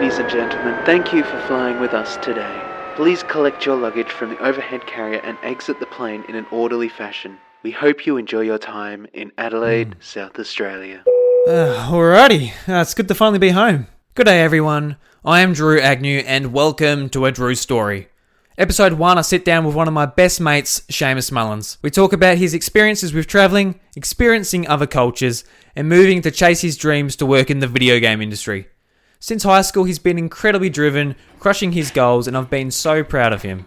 Ladies and gentlemen, thank you for flying with us today. Please collect your luggage from the overhead carrier and exit the plane in an orderly fashion. We hope you enjoy your time in Adelaide, South Australia. Alrighty, it's good to finally be home. Good day everyone, I am Drew Agnew and welcome to A Drew Story. Episode 1, I sit down with one of my best mates, Seamus Mullins. We talk about his experiences with travelling, experiencing other cultures, and moving to chase his dreams to work in the video game industry. Since high school, he's been incredibly driven, crushing his goals, and I've been so proud of him.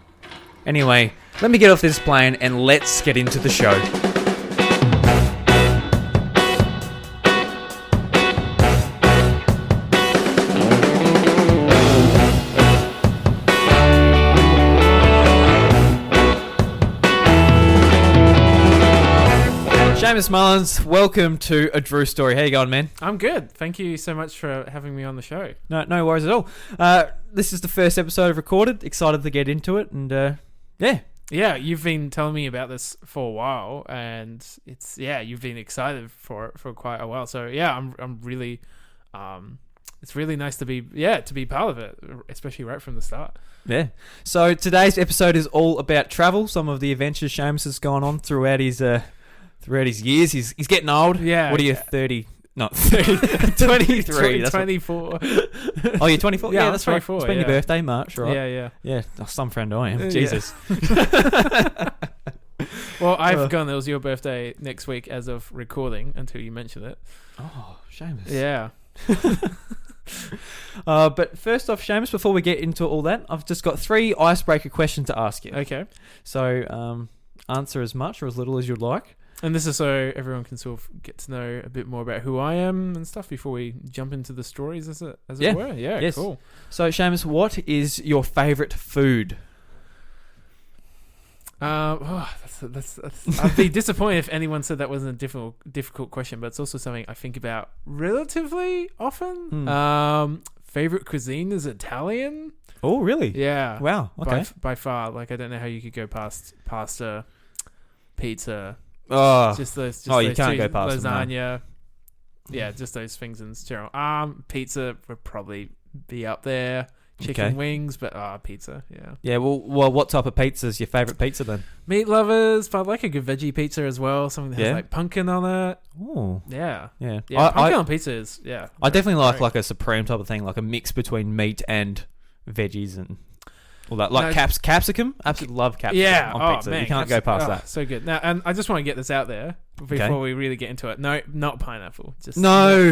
Anyway, let me get off this plane and let's get into the show. Seamus Mullins, welcome to A Drew Story. How you going, man? I'm good. Thank you so much for having me on the show. No worries at all. This is the first episode I've recorded. Excited to get into it, and yeah. Yeah, you've been telling me about this for a while, and you've been excited for it for quite a while. So yeah, I'm really, it's really nice to be part of it, especially right from the start. Yeah. So today's episode is all about travel. Some of the adventures Seamus has gone on throughout his years. He's getting old. Yeah. What are you, 30? Not 30. 23. 24. Oh, you're 24? Yeah, that's 24. Right. It's been your birthday, March, right? Yeah. Yeah, some friend I am. Jesus. Well, I've gone. It was your birthday next week as of recording until you mentioned it. Oh, Seamus. Yeah. But first off, Seamus, before we get into all that, I've just got 3 icebreaker questions to ask you. Okay. So, answer as much or as little as you'd like. And this is so everyone can sort of get to know a bit more about who I am and stuff before we jump into the stories, as it were. Yeah, yes. Cool. So, Seamus, what is your favourite food? That's I'd be disappointed if anyone said that wasn't a difficult question, but it's also something I think about relatively often. Favorite cuisine is Italian. Oh, really? Yeah. Wow. Okay. By far, like I don't know how you could go past pasta, pizza. Oh, just those you can't go past lasagna. Them, no. Yeah, just those things in general. Pizza would probably be up there. Chicken wings, but pizza. Yeah. Yeah. Well, what type of pizza is your favourite pizza then? Meat lovers, but I like a good veggie pizza as well. Something that has like pumpkin on it. Oh. Yeah. Yeah. Pumpkin on pizza is I definitely like a supreme type of thing, like a mix between meat and veggies and all that. Like capsicum. Absolutely love capsicum on pizza. Man, you can't go past that. So good. Now, and I just want to get this out there before we really get into it. No, not pineapple. Just no.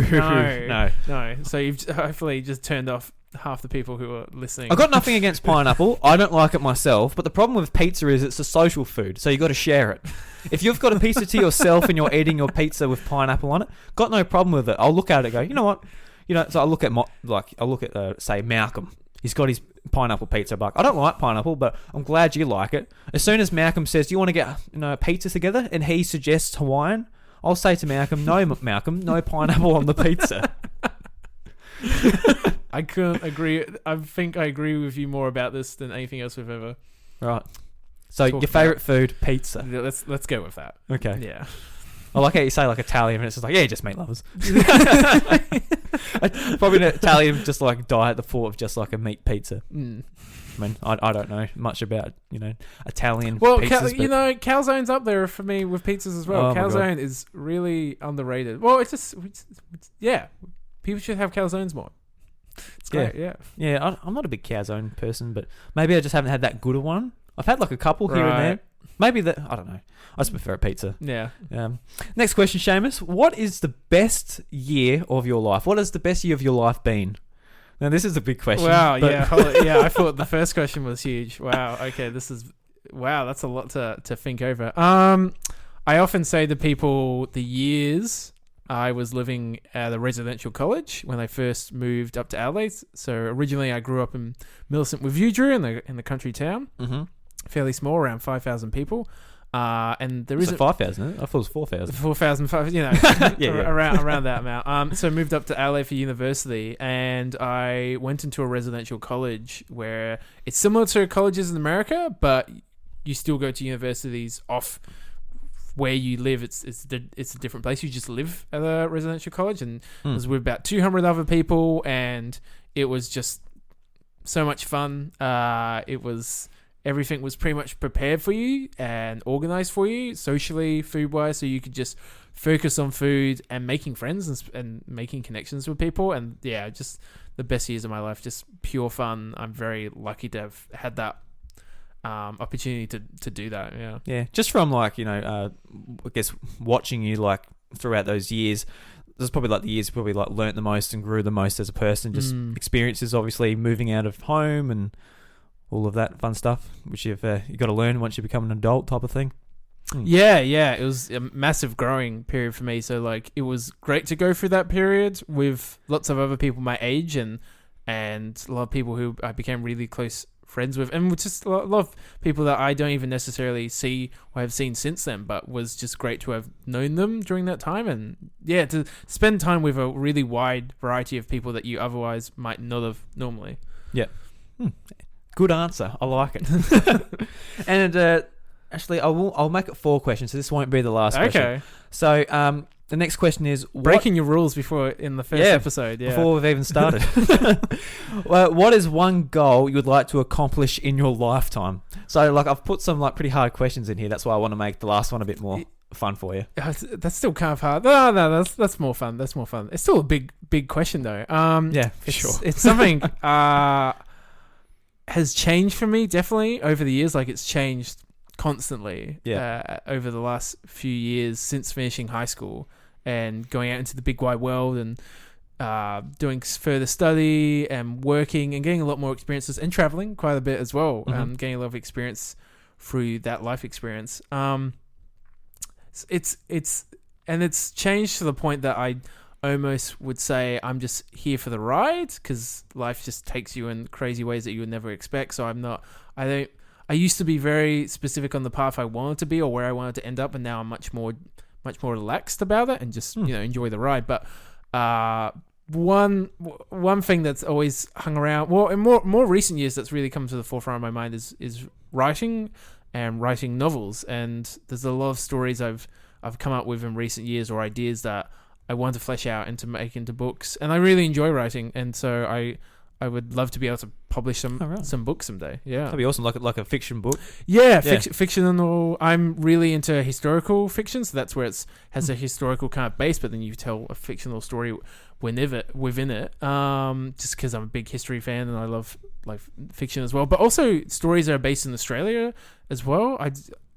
So you've hopefully just turned off half the people who are listening. I've got nothing against pineapple. I don't like it myself, but the problem with pizza is it's a social food, so you got to share it. If you've got a pizza to yourself and you're eating your pizza with pineapple on it, got no problem with it. I'll look at it and go, you know what? So I look at say Malcolm. He's got his pineapple pizza. But I don't like pineapple, but I'm glad you like it. As soon as Malcolm says, do you want to get a pizza together? And he suggests Hawaiian, I'll say to Malcolm, no, Malcolm, no pineapple on the pizza. I couldn't agree. I think I agree with you more about this than anything else we've ever. Right. So your favourite food, pizza. Let's go with that. Okay. Yeah. I like how you say like Italian, and it's just like just meat lovers. Probably an Italian just like die at the thought of just like a meat pizza. I mean, I don't know much about Italian. Well, pizzas, calzone's up there for me with pizzas as well. Calzone is really underrated. Well, it's people should have calzones more. It's great. Yeah. I'm not a big calzone person, but maybe I just haven't had that good a one. I've had like a couple here and there. Maybe I don't know. I just prefer a pizza. Yeah. Next question, Seamus. What is the best year of your life? What has the best year of your life been? Now, this is a big question. Wow, yeah. I thought the first question was huge. Wow, okay, that's a lot to think over. I often say to people the years I was living at a residential college when I first moved up to Adelaide. So originally I grew up in Millicent with you, Drew, in the country town. Mm-hmm. Fairly small, around 5,000 people. And there isn't 5,000. I thought it was 4,000. 4,005, around that amount. So I moved up to LA for university, and I went into a residential college where it's similar to colleges in America, but you still go to universities off where you live. It's a different place. You just live at a residential college, and it was with about 200 other people, and it was just so much fun. Everything was pretty much prepared for you and organized for you socially, food-wise, so you could just focus on food and making friends and making connections with people. And yeah, just the best years of my life, just pure fun. I'm very lucky to have had that opportunity to do that. Yeah, just from like, I guess watching you like throughout those years, this is probably like the years you probably like learnt the most and grew the most as a person. Just experiences, obviously moving out of home and all of that fun stuff, which you've got to learn once you become an adult, type of thing. Yeah, it was a massive growing period for me. So like, it was great to go through that period with lots of other people my age and a lot of people who I became really close friends with, and just a lot of people that I don't even necessarily see or have seen since then, but was just great to have known them during that time. And yeah, to spend time with a really wide variety of people that you otherwise might not have normally. Yeah. Good answer. I like it. And actually, I'll make it 4 questions, so this won't be the last question. Okay. So the next question is... Breaking your rules before in the first episode. Yeah. Before we've even started. Well, what is one goal you would like to accomplish in your lifetime? So like, I've put some like pretty hard questions in here. That's why I want to make the last one a bit more fun for you. That's still kind of hard. No, that's more fun. That's more fun. It's still a big question though. Yeah, for sure. It's something... has changed for me definitely over the years. Like, it's changed constantly over the last few years since finishing high school and going out into the big wide world and doing further study and working and getting a lot more experiences and traveling quite a bit as well. Getting a lot of experience through that life experience. It's changed to the point that I almost would say I'm just here for the ride, because life just takes you in crazy ways that you would never expect. So I used to be very specific on the path I wanted to be or where I wanted to end up, and now I'm much more relaxed about it and just enjoy the ride. But one thing that's always hung around, well, in more recent years, that's really come to the forefront of my mind is writing and writing novels. And there's a lot of stories I've come up with in recent years, or ideas that I want to flesh out and to make into books. And I really enjoy writing, and so I would love to be able to publish some books someday. Yeah, that'd be awesome, like a fiction book. Yeah, fictional. I'm really into historical fiction, so that's where it has a historical kind of base, but then you tell a fictional story within it. Just because I'm a big history fan and I love like fiction as well, but also stories that are based in Australia as well.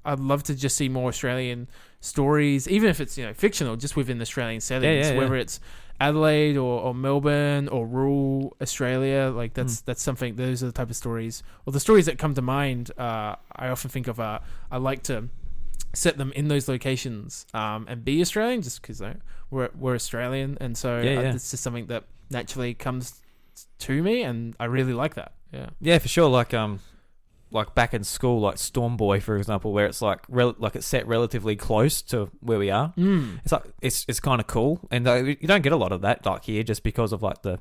I'd love to just see more Australian stories, even if it's fictional, just within Australian settings, whether it's Adelaide or Melbourne or rural Australia. Like that's something. Those are the type of stories, or the stories that come to mind. I often think of. I like to set them in those locations and be Australian, just because we're Australian, and so it's just something that naturally comes to me, and I really like that. Yeah, for sure. Like back in school, like Storm Boy, for example, where it's like it's set relatively close to where we are. It's like it's kind of cool, and you don't get a lot of that like here, just because of like the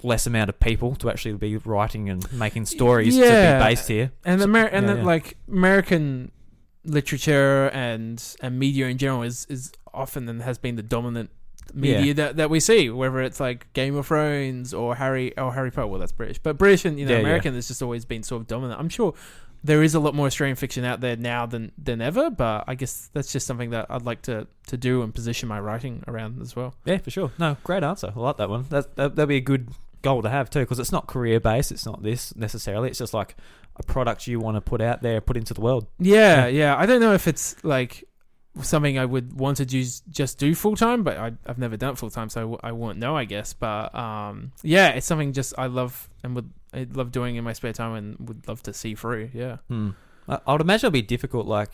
less amount of people to actually be writing and making stories to be based here. And like American literature and media in general is often and has been the dominant media that we see, whether it's like Game of Thrones or Harry Potter. Well, that's British, but British and American has just always been sort of dominant. I'm sure there is a lot more Australian fiction out there now than ever, but I guess that's just something that I'd like to do and position my writing around as well. Yeah, for sure. No, great answer. I like that one. That'd be a good goal to have too, because it's not career based. It's not this necessarily. It's just like a product you want to put out there, put into the world. Yeah. I don't know if it's like something I would want to just do full time, but I've never done it full time, so I won't know, I guess. But it's something just I love and I love doing in my spare time and would love to see through. I would imagine it'll be difficult, like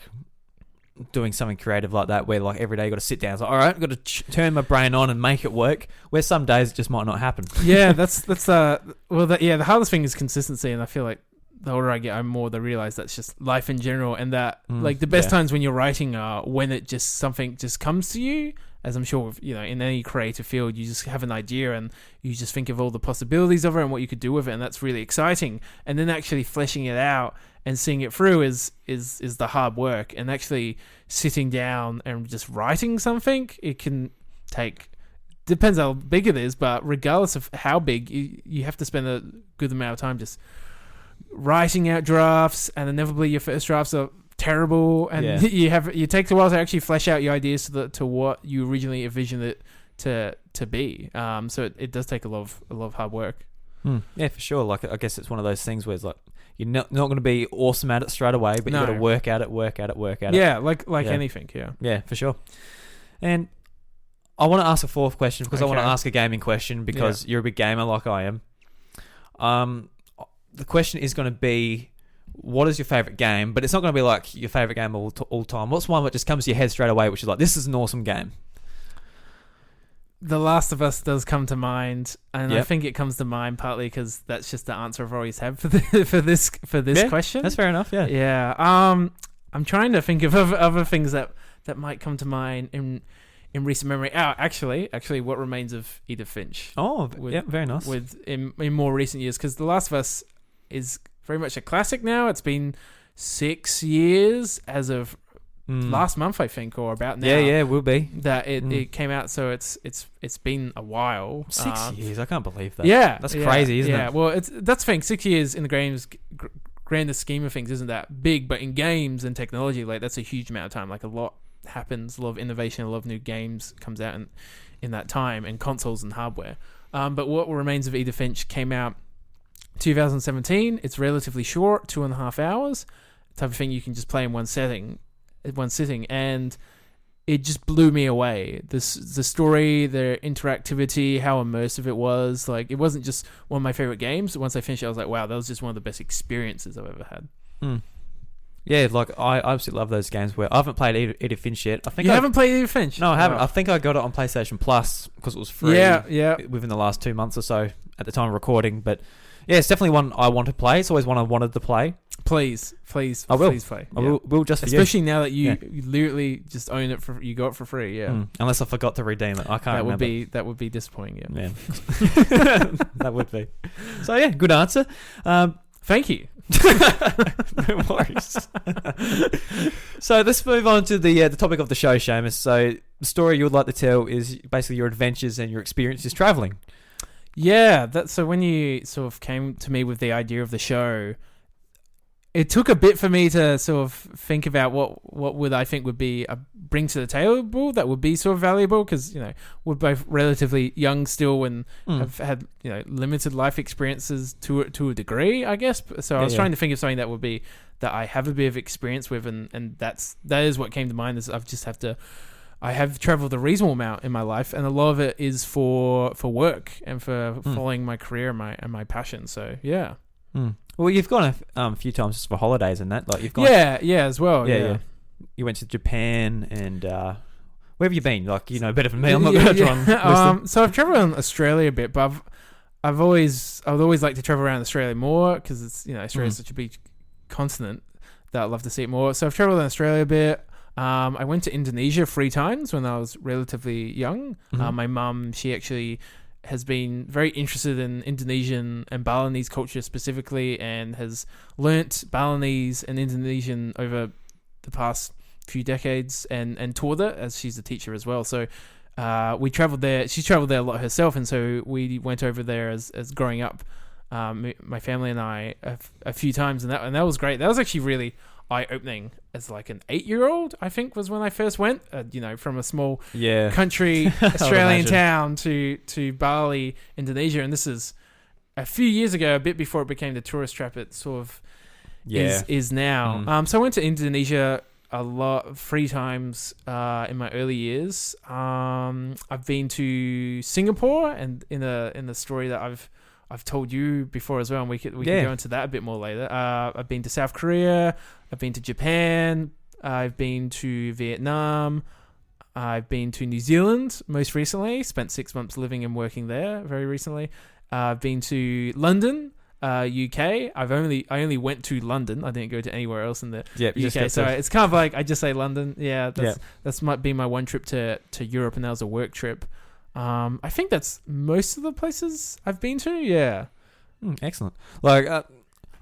doing something creative like that, where like every day you got to sit down. It's like, all right, I've got to turn my brain on and make it work. Where some days it just might not happen. The hardest thing is consistency, and I feel like the older I get, I'm more to realize that's just life in general, and that like the best times when you're writing are when it just something just comes to you, as I'm sure in any creative field, you just have an idea and you just think of all the possibilities of it and what you could do with it, and that's really exciting. And then actually fleshing it out and seeing it through is the hard work. And actually sitting down and just writing something, it can take depends how big it is, but regardless of how big, you have to spend a good amount of time just writing out drafts, and inevitably your first drafts are terrible, and it takes a while to actually flesh out your ideas to what you originally envisioned it to be. So it does take a lot of hard work. Yeah, for sure. Like, I guess it's one of those things where it's like you're not going to be awesome at it straight away, but you got to work at it. Yeah, like anything. Yeah, for sure. And I want to ask a fourth question because I want to ask a gaming question because you're a big gamer like I am. The question is going to be, what is your favorite game? But it's not going to be like your favorite game all time. What's one that just comes to your head straight away, which is like, this is an awesome game? The Last of Us does come to mind, and I think it comes to mind partly because that's just the answer I've always had for this question. That's fair enough. Yeah. Yeah. I'm trying to think of other things that might come to mind in recent memory. Oh, actually, What Remains of Edith Finch. Oh, very nice. In more recent years, because The Last of Us is very much a classic now. It's been 6 years as of last month, I think, or about now. Yeah, will be. That it came out, so it's been a while. 6 years, I can't believe that. Yeah, that's crazy, isn't it? Yeah, well, that's the thing. 6 years in the grander scheme of things isn't that big, but in games and technology, like that's a huge amount of time. Like a lot happens, a lot of innovation, a lot of new games comes out in that time, and consoles and hardware. But What Remains of Edith Finch came out 2017. It's relatively short, 2.5 hours, type of thing you can just play in one sitting, and it just blew me away. The story, the interactivity, how immersive it was. Like, it wasn't just one of my favorite games. Once I finished it, I was like, wow, that was just one of the best experiences I've ever had. Yeah, like I absolutely love those games where I haven't played Edith Finch yet. I think you haven't played Edith Finch? No, I haven't. I think I got it on PlayStation Plus because it was free. Yeah. Within the last 2 months or so at the time of recording, but yeah, it's definitely one I want to play. It's always one I wanted to play. Please play. I will just for especially now that you literally just own it you got it for free. Yeah, unless I forgot to redeem it, I can't remember. That would be disappointing. Yeah. That would be. So yeah, good answer. Thank you. No worries. So let's move on to the topic of the show, Seamus. So the story you would like to tell is basically your adventures and your experiences traveling. Yeah, so when you sort of came to me with the idea of the show, it took a bit for me to sort of think about what would I think would be bring to the table that would be sort of valuable, because we're both relatively young still and have had limited life experiences to a degree, I guess. So I was trying to think of something that would be that I have a bit of experience with, and that is what came to mind. Is I have traveled a reasonable amount in my life, and a lot of it is for work and for following my career and my passion. So yeah. Well, you've gone a few times just for holidays and that. Like you've gone. Yeah, as well. Yeah. You went to Japan and where have you been? Like better than me. I'm not going to try and list them. So I've travelled in Australia a bit, but I would always like to travel around Australia more because it's Australia's such a big continent that I'd love to see it more. So I've travelled in Australia a bit. I went to Indonesia 3 times when I was relatively young. My mum, she actually has been very interested in Indonesian and Balinese culture specifically, and has learnt Balinese and Indonesian over the past few decades and taught it, as she's a teacher as well. So we travelled there. She's travelled there a lot herself, and so we went over there as growing up, my family and I, a few times, and that was great. That was actually really eye-opening as like an 8-year-old, I think, was when I first went, from a small country Australian town to Bali, Indonesia. And this is a few years ago, a bit before it became the tourist trap it sort of is now. So I went to Indonesia a lot, 3 times in my early years. I've been to Singapore, and in the story that I've told you before as well, and we can go into that a bit more later. I've been to South Korea, I've been to Japan, I've been to Vietnam, I've been to New Zealand most recently, spent 6 months living and working there very recently. I've been to London, UK. I only went to London. I didn't go to anywhere else in the UK. So it's kind of like I just say London. That's might be my one trip to Europe, and that was a work trip. I think that's most of the places I've been to. Yeah. Excellent. Like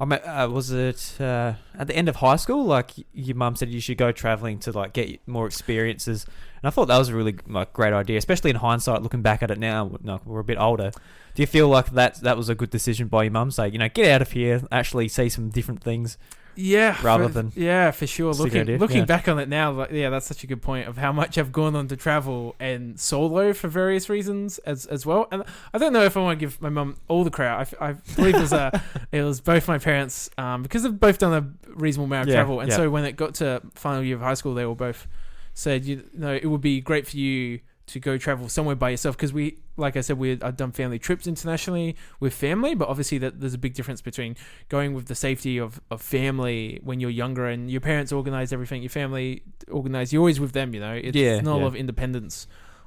I mean, was it at the end of high school? Like your mum said, you should go traveling to like get more experiences, and I thought that was a really like great idea, especially in hindsight, looking back at it now. No, we're a bit older. Do you feel like that was a good decision by your mum? Say, get out of here, actually see some different things. Yeah, rather than for sure. Looking back on it now, like, that's such a good point of how much I've gone on to travel and solo for various reasons as well. And I don't know if I want to give my mum all the credit. I believe it was both my parents because they've both done a reasonable amount of travel, and so when it got to final year of high school, they all both said, it would be great for you to go travel somewhere by yourself, because like I said, I've done family trips internationally with family, but obviously there's a big difference between going with the safety of family when you're younger and your parents organize everything, your family organize, you're always with them, it's not a lot of independence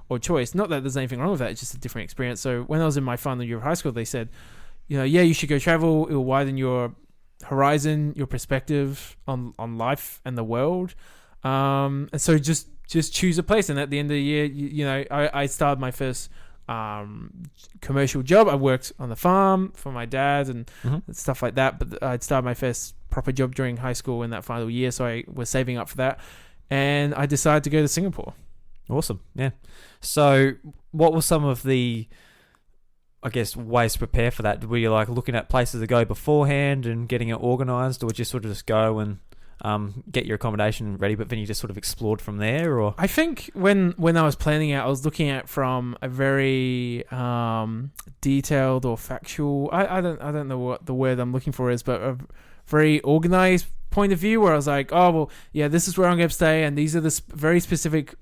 or choice. Not that there's anything wrong with that, it's just a different experience. So when I was in my final year of high school, they said, you should go travel, it will widen your horizon, your perspective on life and the world. And so just choose a place. And at the end of the year, I started my first commercial job. I worked on the farm for my dad and stuff like that. But I'd started my first proper job during high school in that final year, so I was saving up for that. And I decided to go to Singapore. Awesome, yeah. So what were some of the, I guess, ways to prepare for that? Were you like looking at places to go beforehand and getting it organised, or just sort of just go and get your accommodation ready, but then you just sort of explored from there? Or I think when I was planning out, I was looking at from a very detailed or factual, I don't know what the word I'm looking for is, but a very organized point of view, where I was like, oh well, yeah, this is where I'm going to stay, and these are the very specific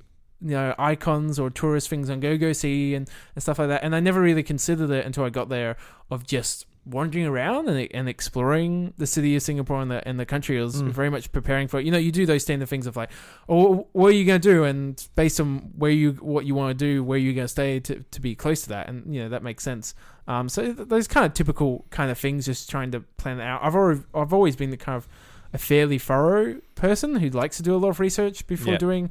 icons or tourist things I'm going to go see and stuff like that. And I never really considered it until I got there, of just wandering around and exploring the city of Singapore and the country. I was very much preparing for it. You do those standard things of like, oh, what are you going to do? And based on what you want to do, where you're going to stay to be close to that. And, that makes sense. So those kind of typical kind of things, just trying to plan it out. I've always been the kind of a fairly thorough person who likes to do a lot of research before doing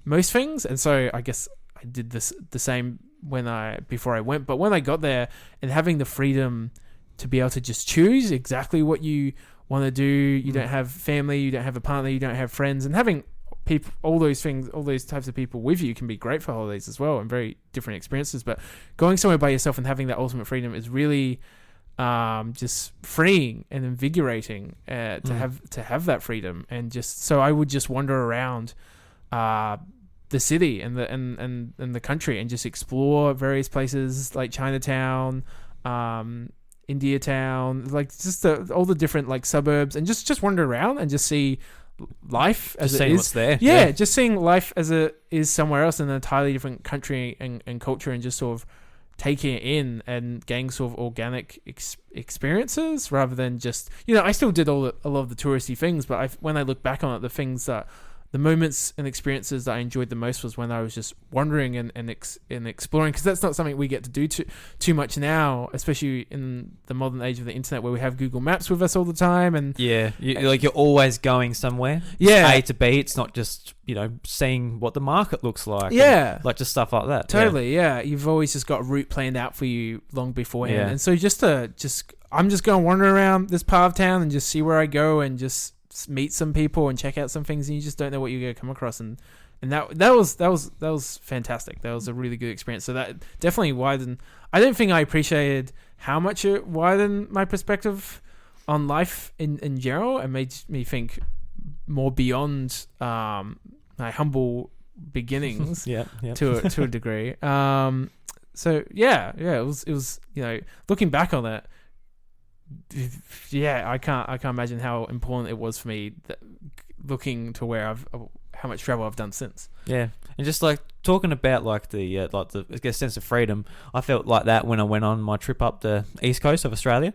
most things. And so I guess I did the same before I went. But when I got there and having the freedom to be able to just choose exactly what you want to do. You don't have family, you don't have a partner, you don't have friends, and having people, all those things, all those types of people with you can be great for holidays as well, and very different experiences. But going somewhere by yourself and having that ultimate freedom is really just freeing and invigorating to have that freedom. And just so I would just wander around the city and the country and just explore various places like Chinatown, India Town, like just all the different like suburbs, and just wander around and just see life as it is. What's there. Yeah, just seeing life as it is somewhere else in an entirely different country and culture, and just sort of taking it in and getting sort of organic experiences rather than just, I still did a lot of the touristy things, but when I look back on it, the moments and experiences that I enjoyed the most was when I was just wandering and exploring, because that's not something we get to do too much now, especially in the modern age of the internet, where we have Google Maps with us all the time. And you're always going somewhere. A to B. It's not just seeing what the market looks like. Yeah, like just stuff like that. Totally. Yeah, you've always just got a route planned out for you long beforehand. And so I'm just going to wander around this part of town and just see where I go and just meet some people and check out some things, and you just don't know what you're going to come across, and that was fantastic. That was a really good experience. So that definitely widened. I don't think I appreciated how much it widened my perspective on life in general, and made me think more beyond my humble beginnings to a degree. So it was looking back on that, I can't imagine how important it was for me looking to how much travel I've done since. Yeah, and just like talking about like the I guess sense of freedom, I felt like that when I went on my trip up the east coast of Australia.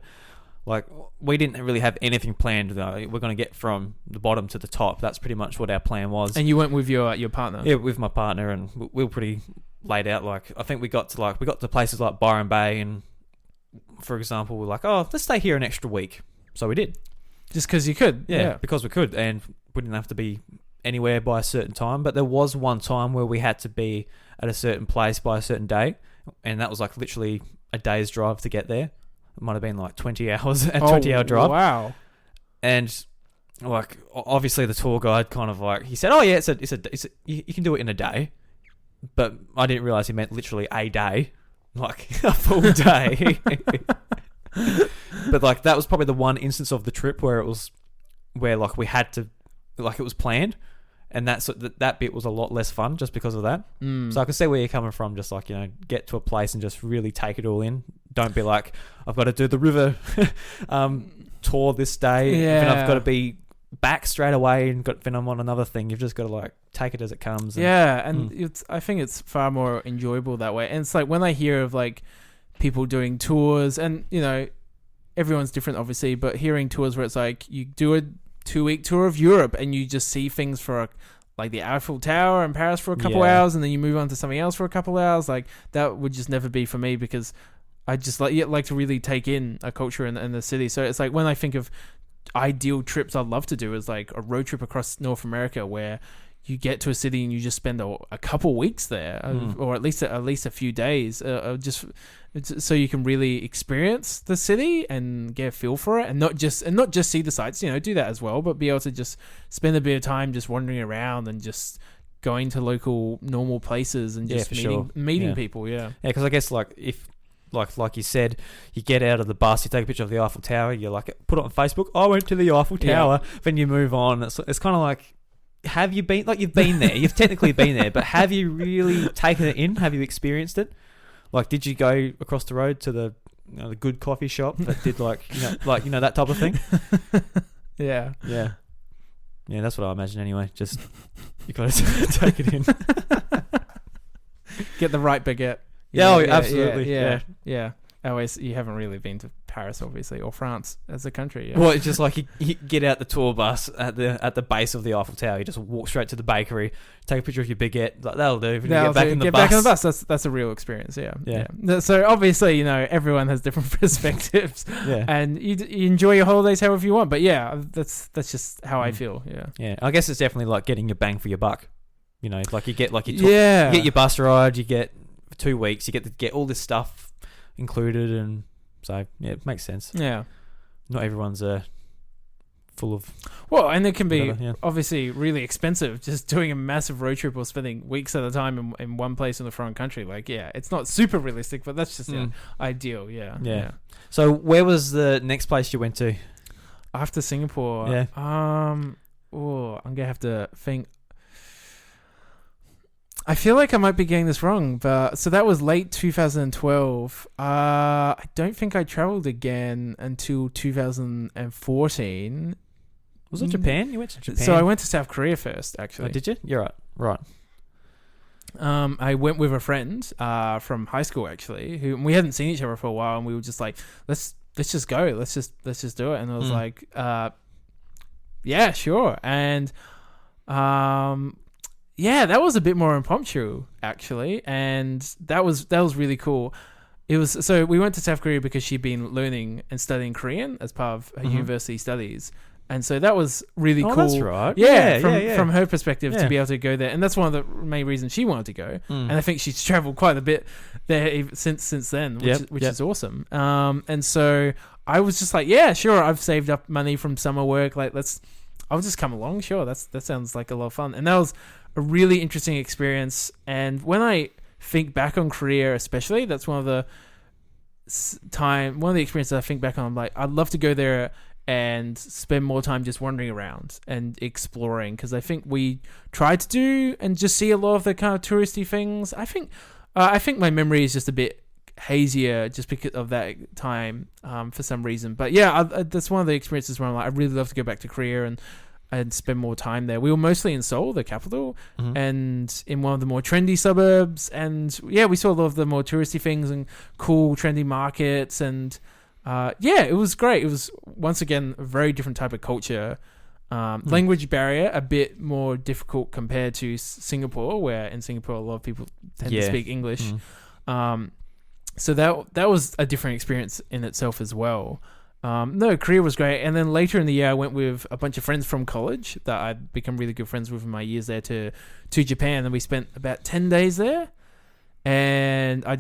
Like, we didn't really have anything planned. We're going to get from the bottom to the top. That's pretty much what our plan was. And you went with your partner? Yeah, with my partner, and we were pretty laid out. Like, I think we got to places like Byron Bay, and for example, we're like, oh, let's stay here an extra week. So we did. Just because you could. Yeah, because we could, and we didn't have to be anywhere by a certain time. But there was one time where we had to be at a certain place by a certain day, and that was like literally a day's drive to get there. might have been like 20 hours, a 20-hour drive. Wow. And like, obviously the tour guide kind of like, he said, oh yeah, you can do it in a day. But I didn't realize he meant literally a day, like a full day. But like, that was probably the one instance of the trip where like we had to, like it was planned. And that bit was a lot less fun just because of that. So I can see where you're coming from. Just like, get to a place and just really take it all in. Don't be like, I've got to do the river tour this day. Yeah. And I've got to be back straight away and then I'm on another thing. You've just got to like take it as it comes. I think it's far more enjoyable that way. And it's like when I hear of like people doing tours, and everyone's different obviously, but hearing tours where it's like you do a 2-week tour of Europe and you just see things for like the Eiffel Tower in Paris for a couple hours, and then you move on to something else for a couple hours. Like that would just never be for me, because I just like to really take in a culture in the city. So it's like when I think of ideal trips I'd love to do is like a road trip across North America where you get to a city and you just spend a couple weeks there, or at least a few days, just so you can really experience the city and get a feel for it, and not just see the sights. Do that as well, but be able to just spend a bit of time just wandering around and just going to local normal places and just meeting people. Because I guess like if like you said, you get out of the bus, you take a picture of the Eiffel Tower, you're like, put it on Facebook, I went to the Eiffel Tower, then you move on. It's kind of like, have you been, like you've been there, you've technically been there, but have you really taken it in? Have you experienced it? Like, did you go across the road to the good coffee shop that did like that type of thing? Yeah. That's what I imagine anyway. Just you got to take it in. Get the right baguette. Absolutely. Yeah. You haven't really been to Paris, obviously, or France as a country. Yeah. Well, it's just like you get out the tour bus at the base of the Eiffel Tower. You just walk straight to the bakery, take a picture of your baguette. Like, that'll do. Get back in the bus. That's a real experience. Yeah. So obviously, everyone has different perspectives. Yeah. And you enjoy your holidays however you want. But yeah, that's just how I feel. Yeah. Yeah. I guess it's definitely like getting your bang for your buck. Like you get you get your bus ride. You get 2 weeks. You get to get all this stuff included, and so it makes sense. Yeah, not everyone's full of and it can be obviously really expensive just doing a massive road trip or spending weeks at a time in one place in the foreign country. Like it's not super realistic, but that's just ideal. Yeah. So where was the next place you went to after Singapore? I'm gonna have to think. I feel like I might be getting this wrong, but so that was late 2012. I don't think I traveled again until 2014. Was it Japan? You went to Japan? So I went to South Korea first, actually. Oh, did you? You're right. I went with a friend from high school, actually, who we hadn't seen each other for a while, and we were just like, let's just go, let's just do it. And I was like, yeah, sure. And that was a bit more impromptu, actually, and that was really cool. So we went to South Korea because she'd been learning and studying Korean as part of her university studies, and so that was really cool. That's right. From her perspective to be able to go there, and that's one of the main reasons she wanted to go. And I think she's traveled quite a bit there since then, which is awesome. And so I was just like, yeah, sure. I've saved up money from summer work. Like, I'll just come along. Sure, that sounds like a lot of fun, and that was a really interesting experience. And when I think back on Korea, especially, that's one of the experiences I think back on. I'm like, I'd love to go there and spend more time just wandering around and exploring, because I think we tried to do and just see a lot of the kind of touristy things. I think my memory is just a bit hazier just because of that time for some reason. But yeah, that's one of the experiences where I'm like, I really love to go back to Korea and spend more time there. We were mostly in Seoul, the capital, and in one of the more trendy suburbs. And yeah, we saw a lot of the more touristy things and cool, trendy markets. And it was great. It was, once again, a very different type of culture. Language barrier, a bit more difficult compared to Singapore, where in Singapore, a lot of people tend to speak English. So that was a different experience in itself as well. Korea was great. And then later in the year, I went with a bunch of friends from college that I'd become really good friends with in my years there to Japan. And we spent about 10 days there. And I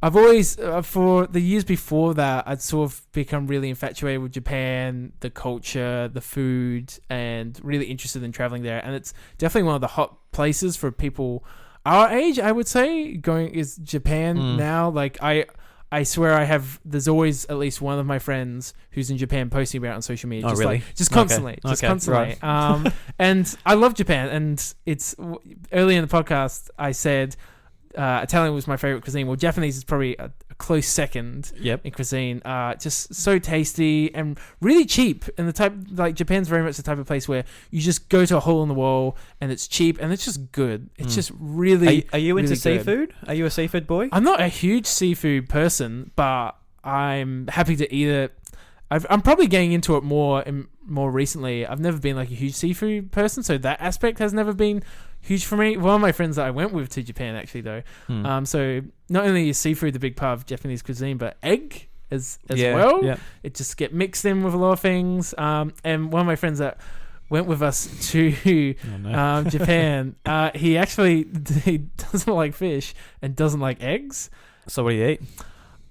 I've always, for the years before that, I'd sort of become really infatuated with Japan, the culture, the food, and really interested in traveling there. And it's definitely one of the hot places for people our age, I would say. Is Japan now. Like, I swear there's always at least one of my friends who's in Japan posting about it on social media. Oh, really? Just constantly. Right. And I love Japan. And it's early in the podcast, I said Italian was my favorite cuisine. Well, Japanese is probably a close second in cuisine. Just so tasty and really cheap. And Japan's very much the type of place where you just go to a hole in the wall and it's cheap and it's just good. It's just really. Are you into really seafood? Are you a seafood boy? I'm not a huge seafood person, but I'm happy to eat it. I'm probably getting into it more recently. I've never been like a huge seafood person, so that aspect has never been huge for me. One of my friends that I went with to Japan, actually, though. So not only is seafood the big part of Japanese cuisine, but egg as well. Yeah. It just get mixed in with a lot of things. And one of my friends that went with us to Japan, he doesn't like fish and doesn't like eggs. So what do you eat?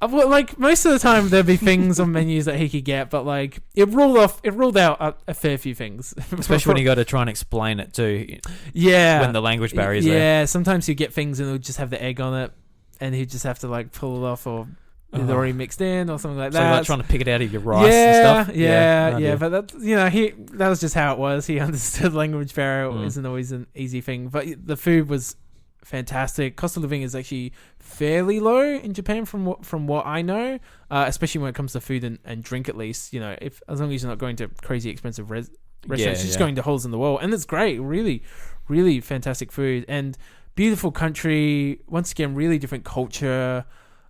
Well, like, most of the time there'd be things on menus that he could get, but like it ruled out a fair few things. Especially when you got to try and explain it too. Yeah. When the language barrier's there. Yeah, sometimes you get things and it'll just have the egg on it, and he'd just have to like pull it off, or it's already mixed in or something like that. So you're like trying to pick it out of your rice and stuff. Yeah. But that was just how it was. He understood language barrier isn't always an easy thing, but the food was fantastic. Cost of living is actually fairly low in Japan from what I know, especially when it comes to food and drink. At least, as long as you're not going to crazy expensive restaurants, you're just going to holes in the wall, and it's great. Really, really fantastic food and beautiful country. Once again, really different culture,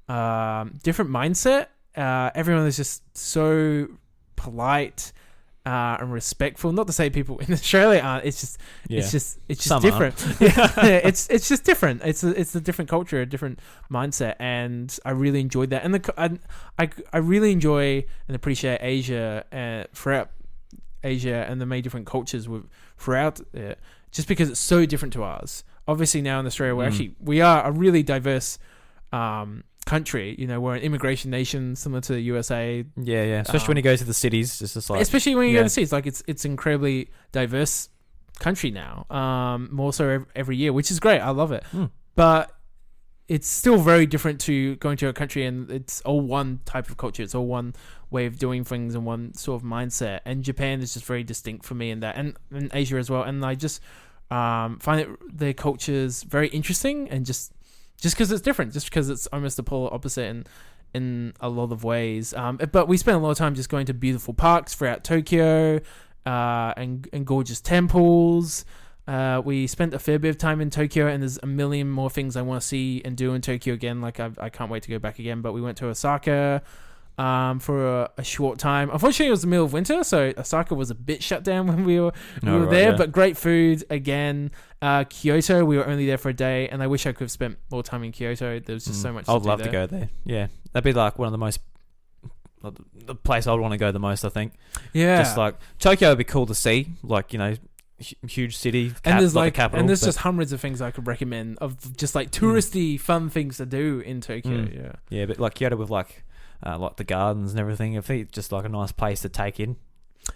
different mindset. Everyone is just so polite and respectful. Not to say people in Australia aren't. It's just Some different. It's just different. It's a different culture, a different mindset, and I really enjoyed that. And I really enjoy and appreciate Asia throughout Asia and the many different cultures throughout it, just because it's so different to ours. Obviously, now in Australia, we are a really diverse country. We're an immigration nation similar to the USA. Yeah. Especially when you go to the cities, it's just like, especially when you go to the cities, like it's incredibly diverse country now. More so every year, which is great. I love it. But it's still very different to going to a country and it's all one type of culture. It's all one way of doing things and one sort of mindset. And Japan is just very distinct for me in that, and Asia as well. And I just find their cultures very interesting, and just because it's different, just because it's almost the polar opposite in a lot of ways. But we spent a lot of time just going to beautiful parks throughout Tokyo, and gorgeous temples. We spent a fair bit of time in Tokyo, and there's a million more things I want to see and do in Tokyo again. Like I can't wait to go back again. But we went to Osaka for a short time. Unfortunately, it was the middle of winter, so Osaka was a bit shut down when we were there. Yeah. But great food again. Kyoto, we were only there for a day, and I wish I could have spent more time in Kyoto. There was just so much. I'd love to go there. Yeah, that'd be like one of the place I'd want to go the most, I think. Yeah, just like Tokyo would be cool to see, like huge city, and there's like the capital, and there's just hundreds of things I could recommend of just like touristy fun things to do in Tokyo. Yeah, but like Kyoto with like the gardens and everything, I think it's just like a nice place to take in.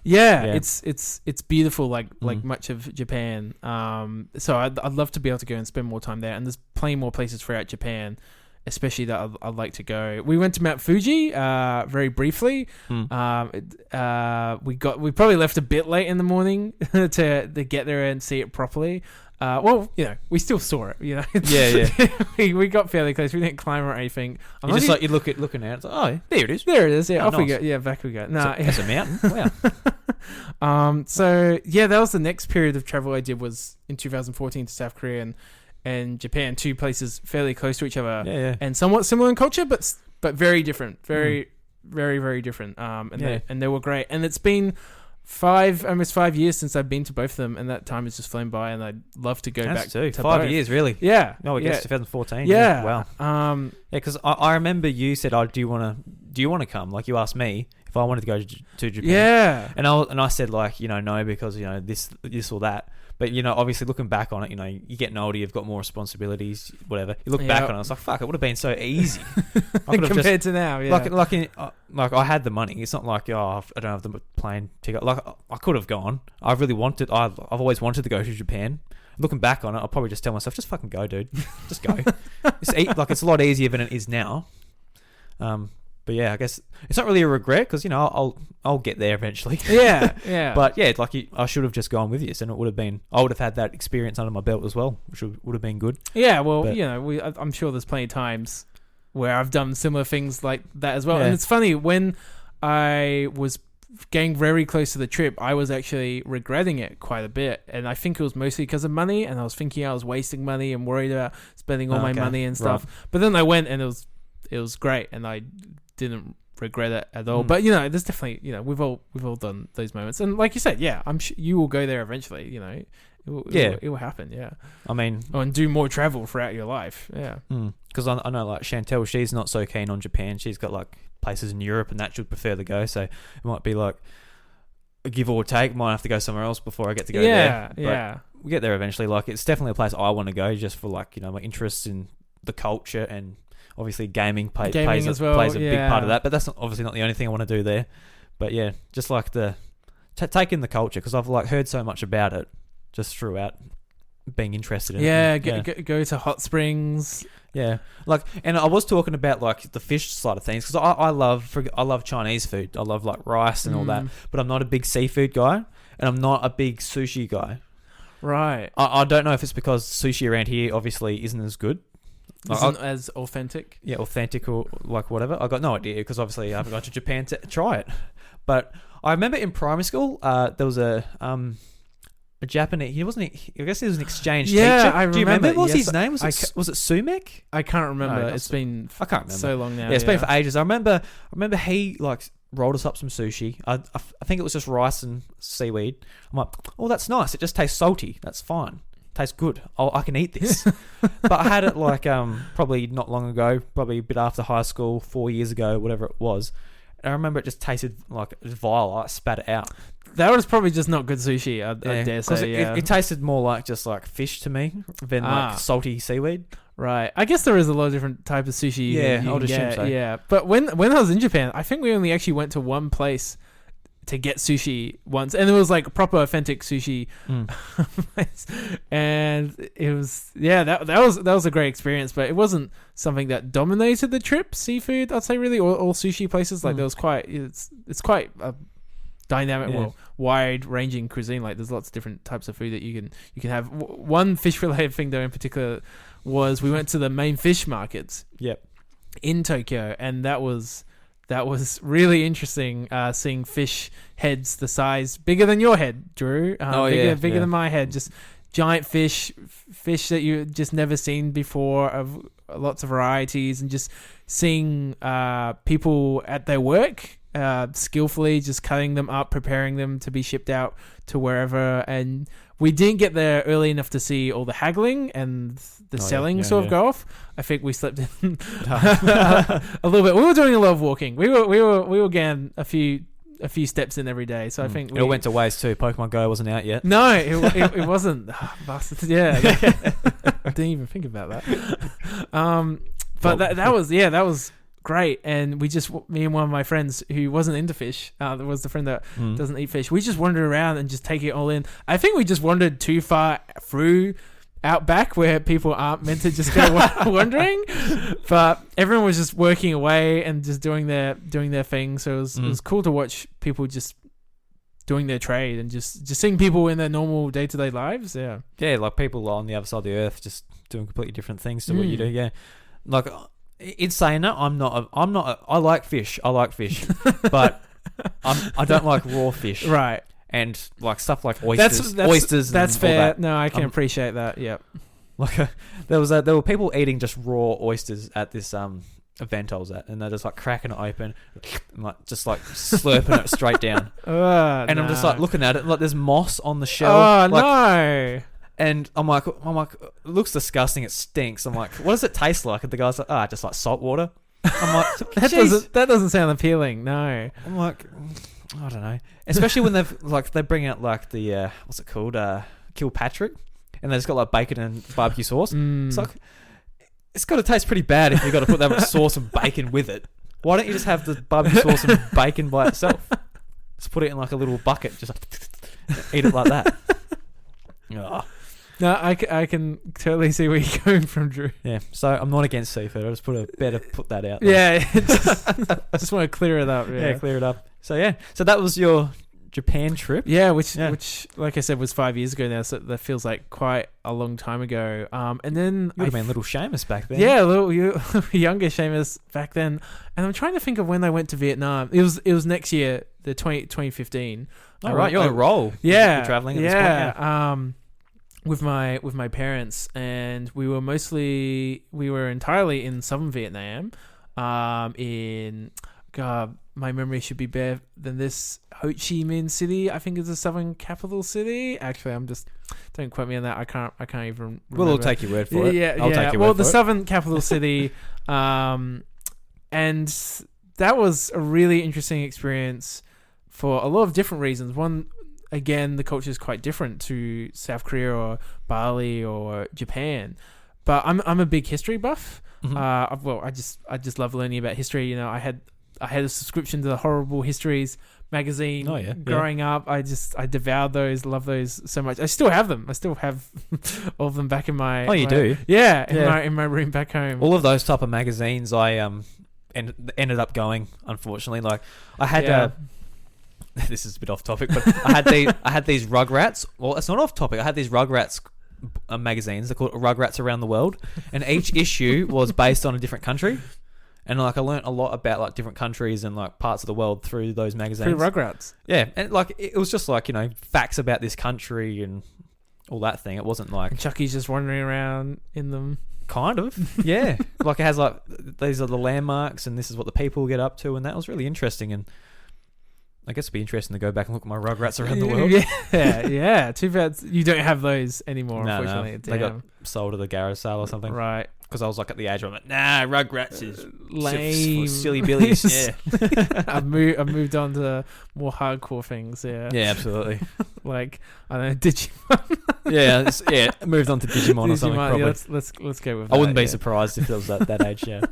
Yeah. It's beautiful, like much of Japan. So I'd love to be able to go and spend more time there. And there's plenty more places throughout Japan, especially that I'd like to go. We went to Mount Fuji very briefly. We probably left a bit late in the morning to get there and see it properly. We still saw it. Yeah. we got fairly close. We didn't climb or anything. You're looking out. It's like, oh, there it is. There it is. Yeah, oh, off nice. we go. Yeah, back we go. That's a mountain. Wow. So yeah, that was the next period of travel I did, was in 2014 to South Korea and Japan, two places fairly close to each other. Yeah. And somewhat similar in culture, but very different. Very, very, very different. And they were great. And it's been almost 5 years since I've been to both of them, and that time has just flown by, and I'd love to go back to 5 both. years, really. Yeah. No, I guess 2014. Yeah. Wow. Because I remember you said, "Oh, do you want to come?" Like, you asked me if I wanted to go to Japan. Yeah. And I said, like, no, because this or that. But obviously looking back on it, you're getting older, you've got more responsibilities, whatever. You look back on it, it's like, fuck, it would have been so easy. I could have compared to now, yeah. Like I had the money. It's not like I don't have the plane ticket. Like I could have gone. I've always wanted to go to Japan. Looking back on it, I'll probably just tell myself, just fucking go, dude. Just go. It's a lot easier than it is now. But yeah, I guess it's not really a regret because I'll get there eventually. Yeah. But yeah, I should have just gone with you, and I would have had that experience under my belt as well, which would have been good. Yeah, well, I'm sure there's plenty of times where I've done similar things like that as well. Yeah. And it's funny, when I was getting very close to the trip, I was actually regretting it quite a bit, and I think it was mostly because of money, and I was thinking I was wasting money and worried about spending all my money and stuff. Right. But then I went, and it was great, and I didn't regret it at all. But there's definitely we've all done those moments, and like you said, I'm sure you will go there eventually. It will happen. Yeah, I mean, and do more travel throughout your life. Yeah, because I know like Chantel, she's not so keen on Japan. She's got like places in Europe, and that she'd prefer to go. So it might be like a give or take. Might have to go somewhere else before I get to go there. But we get there eventually. Like it's definitely a place I want to go, just for like my interests in the culture, and obviously gaming plays a big part of that. But that's obviously not the only thing I want to do there. But yeah, just like take in the culture, because I've like heard so much about it just throughout being interested in it. Go to hot springs. Yeah, and I was talking about like the fish side of things, because I love Chinese food. I love like rice and all that, but I'm not a big seafood guy, and I'm not a big sushi guy. Right. I don't know if it's because sushi around here obviously isn't as good. Isn't as authentic. Yeah, authentic or like whatever. I got no idea, because obviously I haven't gone to Japan to try it. But I remember in primary school, there was a Japanese. I guess he was an exchange teacher. I remember. Do you remember? What was his name? Was it Sumek? I can't remember. No, it's been I can't remember. So long now. Yeah, it's been for ages. I remember he like rolled us up some sushi. I think it was just rice and seaweed. I'm like, oh, that's nice. It just tastes salty. That's fine. Tastes good. I can eat this. But I had it like probably not long ago, probably a bit after high school, 4 years ago, whatever it was. And I remember it just tasted like vile. I spat it out. That was probably just not good sushi, I dare say. It tasted more like just like fish to me than like salty seaweed. Right. I guess there is a lot of different types of sushi. I would assume so. Yeah. But when I was in Japan, I think we only actually went to one place to get sushi once, and it was like proper authentic sushi place. And it was that was a great experience, but it wasn't something that dominated the trip. Seafood, I'd say, really, all sushi places, like there was it's quite a dynamic, wide ranging cuisine. Like there's lots of different types of food that you can have. One fish related thing though in particular was we went to the main fish markets in Tokyo, and that was really interesting, seeing fish heads the size bigger than your head, Drew. Bigger than my head. Just giant fish that you just never seen before, of lots of varieties, and just seeing people at their work skillfully just cutting them up, preparing them to be shipped out to wherever. And we didn't get there early enough to see all the haggling and the selling go off. I think we slept in a little bit. We were doing a lot of walking. We were getting a few steps in every day. So I think it went to waste too. Pokemon Go wasn't out yet. No, it wasn't. Bastards. Yeah, I didn't even think about that. But that was great. And me and one of my friends who wasn't into fish, was the friend that doesn't eat fish, we just wandered around and just take it all in. I think we just wandered too far through Outback, where people aren't meant to just go wandering, but everyone was just working away and just doing their thing. So it was cool to watch people just doing their trade and just seeing people in their normal day-to-day lives. Like people on the other side of the earth just doing completely different things to what you do. Like in saying that, I like fish, but I don't like raw fish, right? And like stuff like oysters. That's fair. That. No, I can appreciate that. Yep. Like there were people eating just raw oysters at this event I was at, and they're just like cracking it open, and like just like slurping it straight down. And I'm just like looking at it, like there's moss on the shell. Oh like, no! And I'm like, it looks disgusting. It stinks. I'm like, what does it taste like? And the guy's like, just like salt water. I'm like, that doesn't sound appealing. No. I'm like, I don't know. Especially when they bring out like the what's it called? Kilpatrick, and they just got like bacon and barbecue sauce. It's like, it's got to taste pretty bad if you've got to put that much sauce and bacon with it. Why don't you just have the barbecue sauce and bacon by itself? Just put it in like a little bucket, just like eat it like that. Oh. No, I can totally see where you're going from, Drew. Yeah, so I'm not against seafood. I just better put that out there. Yeah, I just want to clear it up. Yeah, clear it up. So so that was your Japan trip. Yeah, which like I said was 5 years ago now, so that feels like quite a long time ago. And then you would have been little Seamus back then. Yeah, little younger Seamus back then. And I'm trying to think of when I went to Vietnam. It was next year, the 2015. Oh, right, you're on a roll. Yeah, you're traveling. At this point, yeah. With my parents, and we were entirely in southern Vietnam. My memory should be better than this. Ho Chi Minh City, I think, is the southern capital city. Actually, don't quote me on that. I can't even remember. We'll all take your word for it. Yeah, I'll take your word for the it. southern capital city, and that was a really interesting experience for a lot of different reasons. One, again, the culture is quite different to South Korea or Bali or Japan, but I'm a big history buff. Mm-hmm. I just love learning about history. You know, I had a subscription to the Horrible Histories magazine growing up. I devoured those, love those so much. I still have them. I still have all of them back in my. Oh, you do? Yeah, in my room back home. All of those type of magazines, I ended up going. Unfortunately, like I had. This is a bit off topic, but I had these Rugrats. Well, it's not off topic. I had these Rugrats magazines. They're called Rugrats Around the World, and each issue was based on a different country. And like I learned a lot about like different countries and like parts of the world through those magazines. Through Rugrats. Yeah, and like it was just like, you know, facts about this country and all that thing. It wasn't like and Chucky's just wandering around in them. Kind of, yeah. Like it has like these are the landmarks and this is what the people get up to, and that was really interesting. And I guess it'd be interesting to go back and look at my Rugrats Around the World. Yeah. Too bad you don't have those anymore. No, unfortunately, they got sold at the garage sale or something. Right. Because I was like at the age where I'm like, nah, Rugrats is lame, for silly billies. Yeah, I've moved on to more hardcore things. Yeah, absolutely. Like I don't know, Digimon. yeah. Moved on to Digimon or something. Probably. Yeah, let's go with. I wouldn't be surprised if it was that age. Yeah.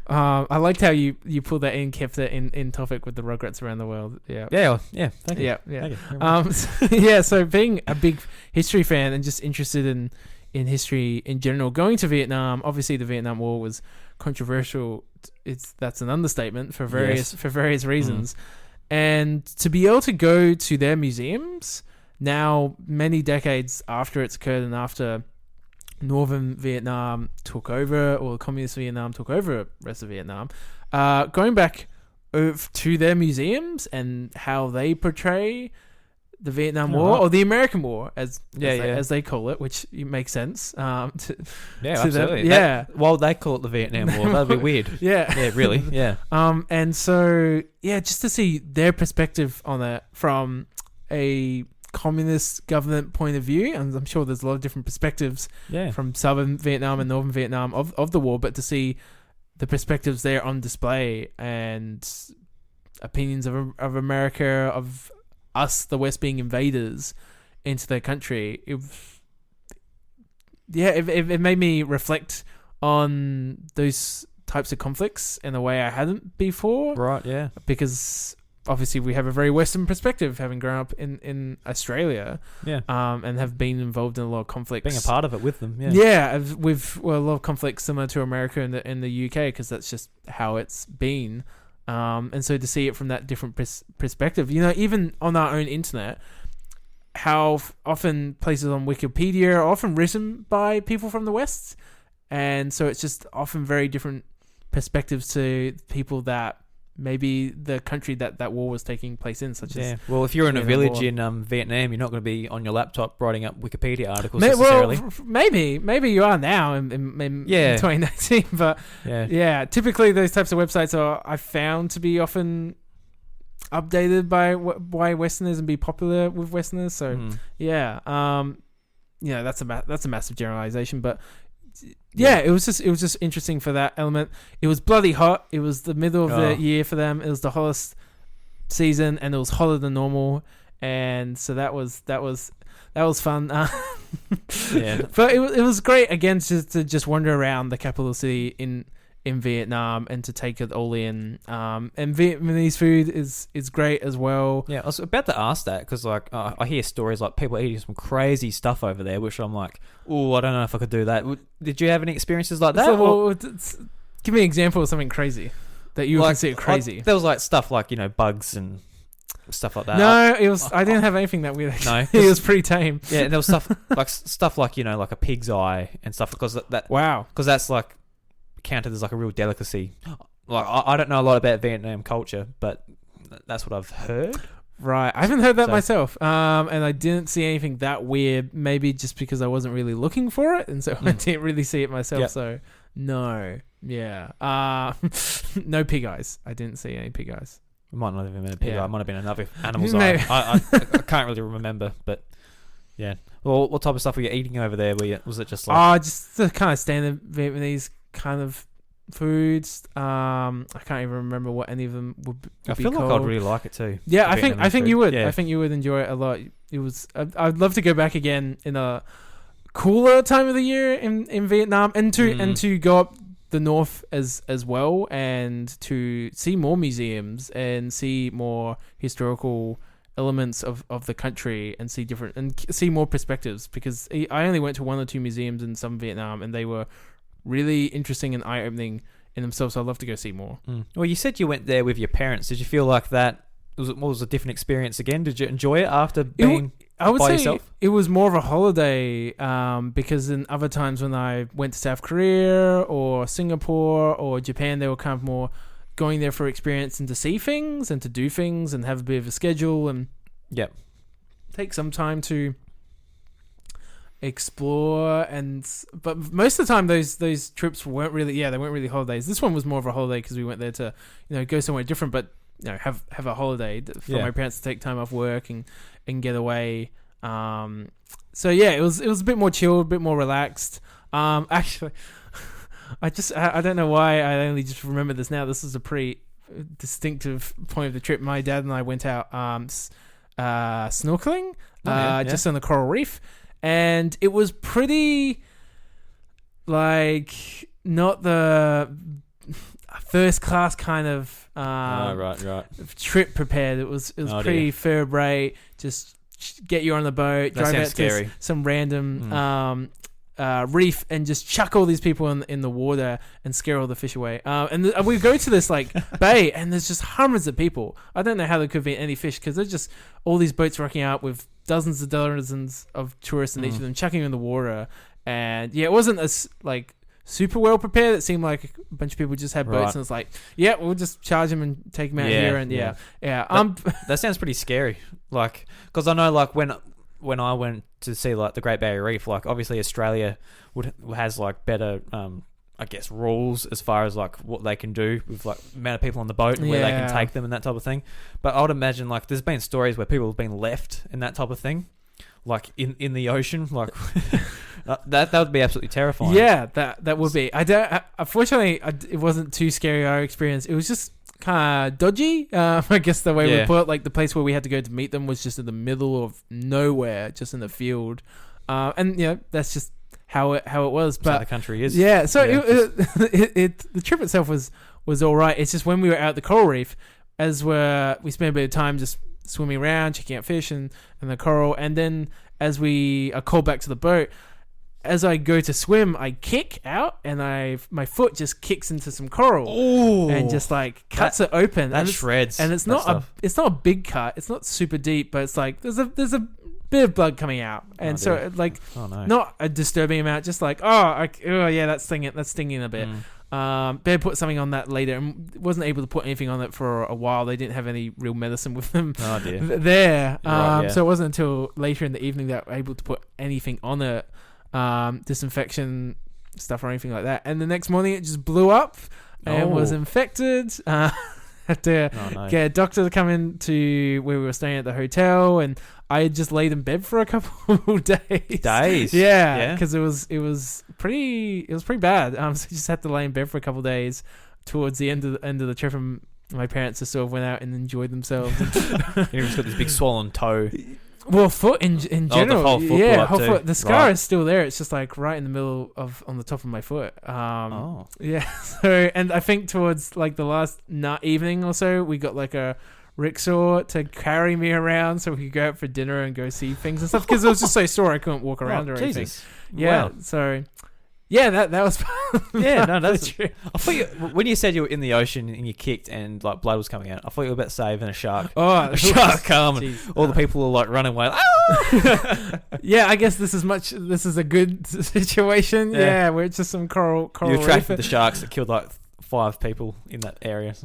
I liked how you pulled that in, kept it in topic with the Rugrats Around the World. Yeah. Thank you. Thank you. So being a big history fan and just interested in history in general, going to Vietnam, obviously the Vietnam War was controversial. That's an understatement for various reasons. And to be able to go to their museums now, many decades after it's occurred and after Northern Vietnam took over, or the Communist Vietnam took over the rest of Vietnam, going back to their museums and how they portray the Vietnam War or the American War as they call it, which makes sense. Absolutely. Them. While they call it the Vietnam War, that'd be weird. Yeah, really. Yeah. And so just to see their perspective on it from a communist government point of view, and I'm sure there's a lot of different perspectives from Southern Vietnam and Northern Vietnam of the war, but to see the perspectives there on display and opinions of America, of us, the West, being invaders into their country, it made me reflect on those types of conflicts in a way I hadn't before. Right, yeah. Because obviously we have a very Western perspective, having grown up in Australia, and have been involved in a lot of conflicts. Being a part of it with them, with a lot of conflicts similar to America and the UK, because that's just how it's been. And so to see it from that different perspective, you know, even on our own internet, how often places on Wikipedia are often written by people from the West, and so it's just often very different perspectives to people that maybe the country that war was taking place in, such as... Well, if you're in a village in Vietnam, you're not going to be on your laptop writing up Wikipedia articles necessarily. Well, maybe you are now in 2019, but typically those types of websites are, I found, to be often updated by Westerners and be popular with Westerners. So that's a massive generalization, but it was just interesting for that element. It was bloody hot. It was the middle of the year for them. It was the hottest season, and it was hotter than normal. And so that was was fun. Yeah. But it was great again to just wander around the capital city in Vietnam and to take it all in. And Vietnamese food is great as well. Yeah, I was about to ask that because like I hear stories like people eating some crazy stuff over there, which I'm like, oh, I don't know if I could do that. Did you have any experiences like that? So, well, give me an example of something crazy that you would consider crazy. There was like stuff like bugs and stuff like that. No, it was. I didn't have anything that weird. No, it was pretty tame. Yeah, and there was stuff like like a pig's eye and stuff because that's like counted as like a real delicacy. Like I don't know a lot about Vietnam culture, but that's what I've heard. Right, I haven't heard that myself, and I didn't see anything that weird. Maybe just because I wasn't really looking for it, and so I didn't really see it myself. Yep. So no, yeah, no pig eyes. I didn't see any pig eyes. It might not have been a pig eye. It might have been another animal's eye. I can't really remember, but yeah. Well, what type of stuff were you eating over there? Was it just like? Just the kind of standard Vietnamese kind of foods. I can't even remember what any of them would be I feel called. like I'd really like it too. Yeah, I think you would. Yeah. I think you would enjoy it a lot. It was. I'd love to go back again in a cooler time of the year in Vietnam, and to go up the north as well, and to see more museums and see more historical elements of the country and see more perspectives, because I only went to 1 or 2 museums in some Vietnam and they were really interesting and eye-opening in themselves, so I'd love to go see more. Well, you said you went there with your parents. Did you feel like that was a different experience again? Did you enjoy it after being I would by say yourself? It was more of a holiday, because in other times when I went to South Korea or Singapore or Japan, they were kind of more going there for experience and to see things and to do things and have a bit of a schedule and take some time to explore. But most of the time those trips weren't really holidays. This one was more of a holiday because we went there to go somewhere different, but have a holiday for my parents to take time off work and get away. So yeah, it was a bit more chill, a bit more relaxed. Actually, I don't know why I only just remember this now. This is a pretty distinctive point of the trip. My dad and I went out snorkeling just on the coral reef, and it was pretty like not the first class kind of right trip prepared. It was pretty third rate. Just get you on the boat, drive out to some random reef, and just chuck all these people in the water and scare all the fish away. And we go to this like bay, and there's just hundreds of people. I don't know how there could be any fish because there's just all these boats rocking out with dozens of tourists in each of them, chucking in the water. And yeah, it wasn't as like super well prepared. It seemed like a bunch of people just had boats, and it's like, yeah, we'll just charge them and take them out here. And that sounds pretty scary. Like, because I know like when I went to see like the Great Barrier Reef, like obviously Australia has like better I guess rules as far as like what they can do with like the amount of people on the boat and where they can take them and that type of thing. But I would imagine like there's been stories where people have been left in that type of thing, like in the ocean, like that would be absolutely terrifying. Yeah, that would be. Unfortunately, it wasn't too scary our experience. It was just kind of dodgy. I guess the way we put it, like the place where we had to go to meet them was just in the middle of nowhere, just in the field, and that's just how it was. But how the country is. Yeah, so the trip itself was all right. It's just when we were out at the coral reef, we spent a bit of time just swimming around, checking out fish and the coral, and then as we are called back to the boat, as I go to swim, I kick out, and my foot just kicks into some coral. Ooh, and just like cuts it open. That shreds. And it's not a big cut. It's not super deep, but it's like there's a bit of blood coming out, and not a disturbing amount. Just like that's stinging a bit. Bear put something on that later and wasn't able to put anything on it for a while. They didn't have any real medicine with them there. So it wasn't until later in the evening that we were able to put anything on it. Disinfection stuff or anything like that, and the next morning it just blew up and was infected. Had to get a doctor to come in to where we were staying at the hotel, and I had just laid in bed for a couple of days. Yeah, because it was pretty bad. So I just had to lay in bed for a couple of days towards the end of the trip, and my parents just sort of went out and enjoyed themselves. You've got this big swollen toe. Well, foot in general, whole foot blew yeah, up whole too. foot. The scar Right. is still there. It's just like right in the middle of on the top of my foot. Oh. Yeah. So, and I think towards like the last evening or so, we got like a rickshaw to carry me around so we could go out for dinner and go see things and stuff because it was just so sore I couldn't walk around or anything. Jesus. Yeah. Wow. So, yeah, that was. Yeah, no, the that's trip. I thought when you said you were in the ocean and you kicked and like blood was coming out, I thought you were about to say even a shark. Oh, A shark come and jeez. all the people are like running away. "Ah!" Yeah, I guess this is a good situation. Yeah. Yeah, where it's just some coral You reef. attracted the sharks that killed like 5 people in that area.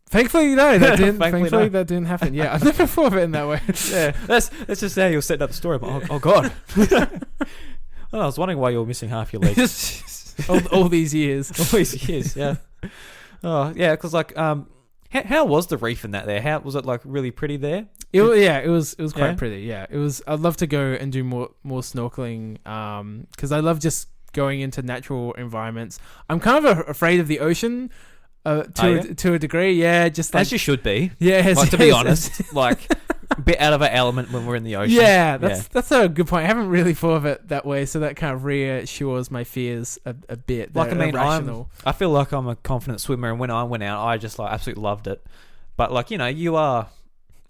Thankfully, no, that didn't. Thankfully, thankfully, no. that didn't happen. Yeah, I've never thought of it in that way. Yeah, that's just how you're setting up the story. But oh god. Well, I was wondering why you were missing half your legs all these years. all these years. Yeah. Oh yeah, because like how was the reef in that there? How was it like really pretty there? It was quite Yeah? pretty. Yeah, it was. I'd love to go and do more snorkeling. Because I love just going into natural environments. I'm kind of afraid of the ocean. To a degree, yeah. Just like As you should be. yeah. Like to be honest, like a bit out of our element when we're in the ocean. Yeah, that's a good point. I haven't really thought of it that way, so that kind of reassures my fears a bit. Like I They're mean, irrational. I feel like I'm a confident swimmer, and when I went out, I just like absolutely loved it. But like you are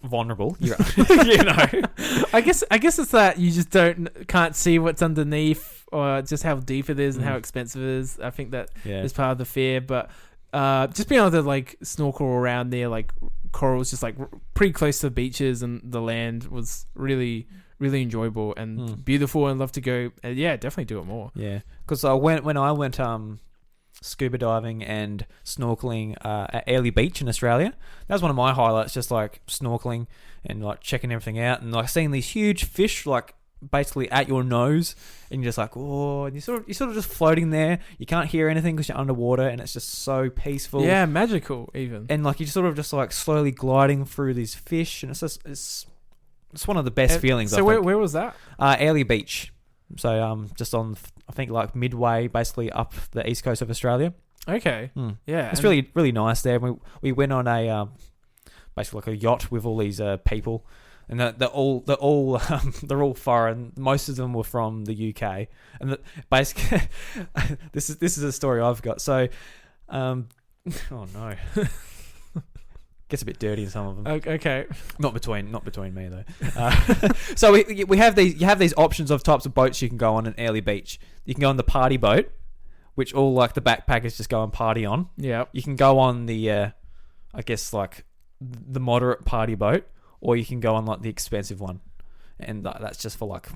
vulnerable. You're, I guess it's that you just can't see what's underneath or just how deep it is and how expensive it is. I think that is part of the fear, but just being able to like snorkel around there, like corals, just like pretty close to the beaches and the land was really, really enjoyable and beautiful, and love to go. Yeah, definitely do it more. Yeah, because when I went scuba diving and snorkeling at Airlie Beach in Australia, that was one of my highlights. Just like snorkeling and like checking everything out, and like seeing these huge fish like basically at your nose, and you're just like, oh, and you're sort of just floating there. You can't hear anything because you're underwater, and it's just so peaceful. Yeah, magical even. And like you're sort of just like slowly gliding through these fish, and it's one of the best feelings. So where was that? Airlie Beach. So just on, I think like midway, basically up the east coast of Australia. Okay. Yeah, It's really really nice there. We went on a basically like a yacht with all these people. And they're all foreign. Most of them were from the UK, and basically, this is a story I've got. So, oh no, gets a bit dirty in some of them. Okay. Not between me though. So we have these. You have these options of types of boats you can go on in Airlie Beach. You can go on the party boat, which all like the backpackers just go and party on. Yeah. You can go on the, I guess like the moderate party boat. Or you can go on like the expensive one, and that's just for like,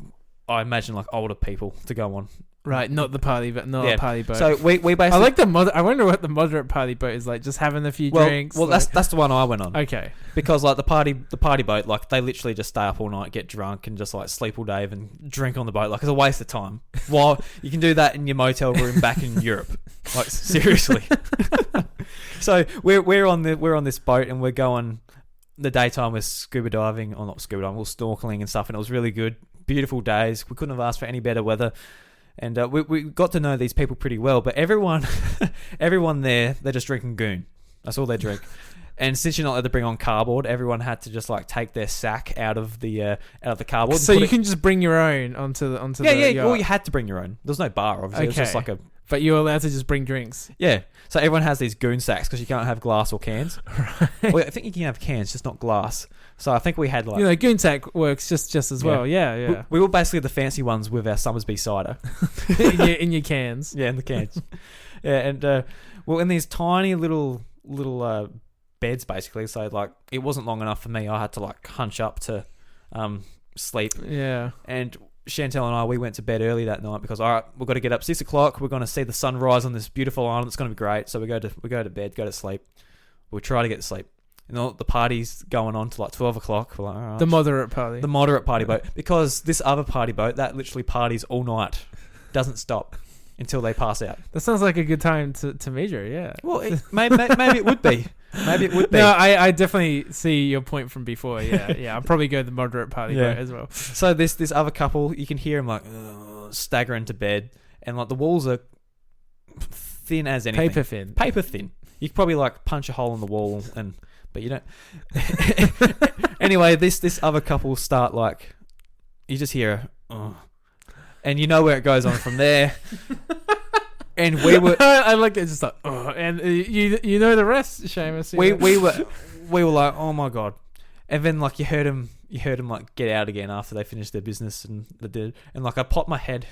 I imagine like older people to go on. Right, not the party, but not a party boat. So we basically. I like the I wonder what the moderate party boat is like. Just having a few drinks. Well, like... that's the one I went on. Okay. Because like the party boat, like they literally just stay up all night, get drunk, and just like sleep all day and drink on the boat. Like it's a waste of time. While you can do that in your motel room back in Europe. Like seriously. So we're on this boat and we're going. The daytime was scuba diving, or not scuba diving, we were snorkeling and stuff, and it was really good. Beautiful days. We couldn't have asked for any better weather. And we got to know these people pretty well, but everyone there, they're just drinking goon. That's all they drink. And since you're not allowed to bring on cardboard, everyone had to just like take their sack out of the cardboard. So you can just bring your own onto the yacht. Well, you had to bring your own. There's no bar, obviously. It was just like a. But you're allowed to just bring drinks. Yeah. So everyone has these goon sacks because you can't have glass or cans. Right. Well, I think you can have cans, just not glass. So I think we had like... goon sack works just as well. Yeah. We were basically the fancy ones with our Summersby cider. in your cans. Yeah, in the cans. Yeah, and well, in these tiny little beds, basically. So like it wasn't long enough for me. I had to like hunch up to sleep. Yeah. And... Chantel and I, we went to bed early that night because all right, we've got to get up 6 o'clock. We're going to see the sunrise on this beautiful island. It's going to be great. So we go to bed, go to sleep. We try to get to sleep, and the party's going on to like 12 o'clock. We're like, all right, the moderate party boat, because this other party boat that literally parties all night, doesn't stop until they pass out. That sounds like a good time to measure. Yeah. Well, maybe it would be. Maybe it would be. No, I definitely see your point from before. Yeah. I'll probably go the moderate party boat as well. So this other couple, you can hear them like staggering to bed, and like the walls are thin as anything. Paper thin. You could probably like punch a hole in the wall, but you don't. Anyway, this other couple start like, you just hear, oh, and you know where it goes on from there. And we were, I like it, just like, oh, and you know the rest, Seamus. we were like, oh my god, and then like you heard him like get out again after they finished their business and they did, and like I popped my head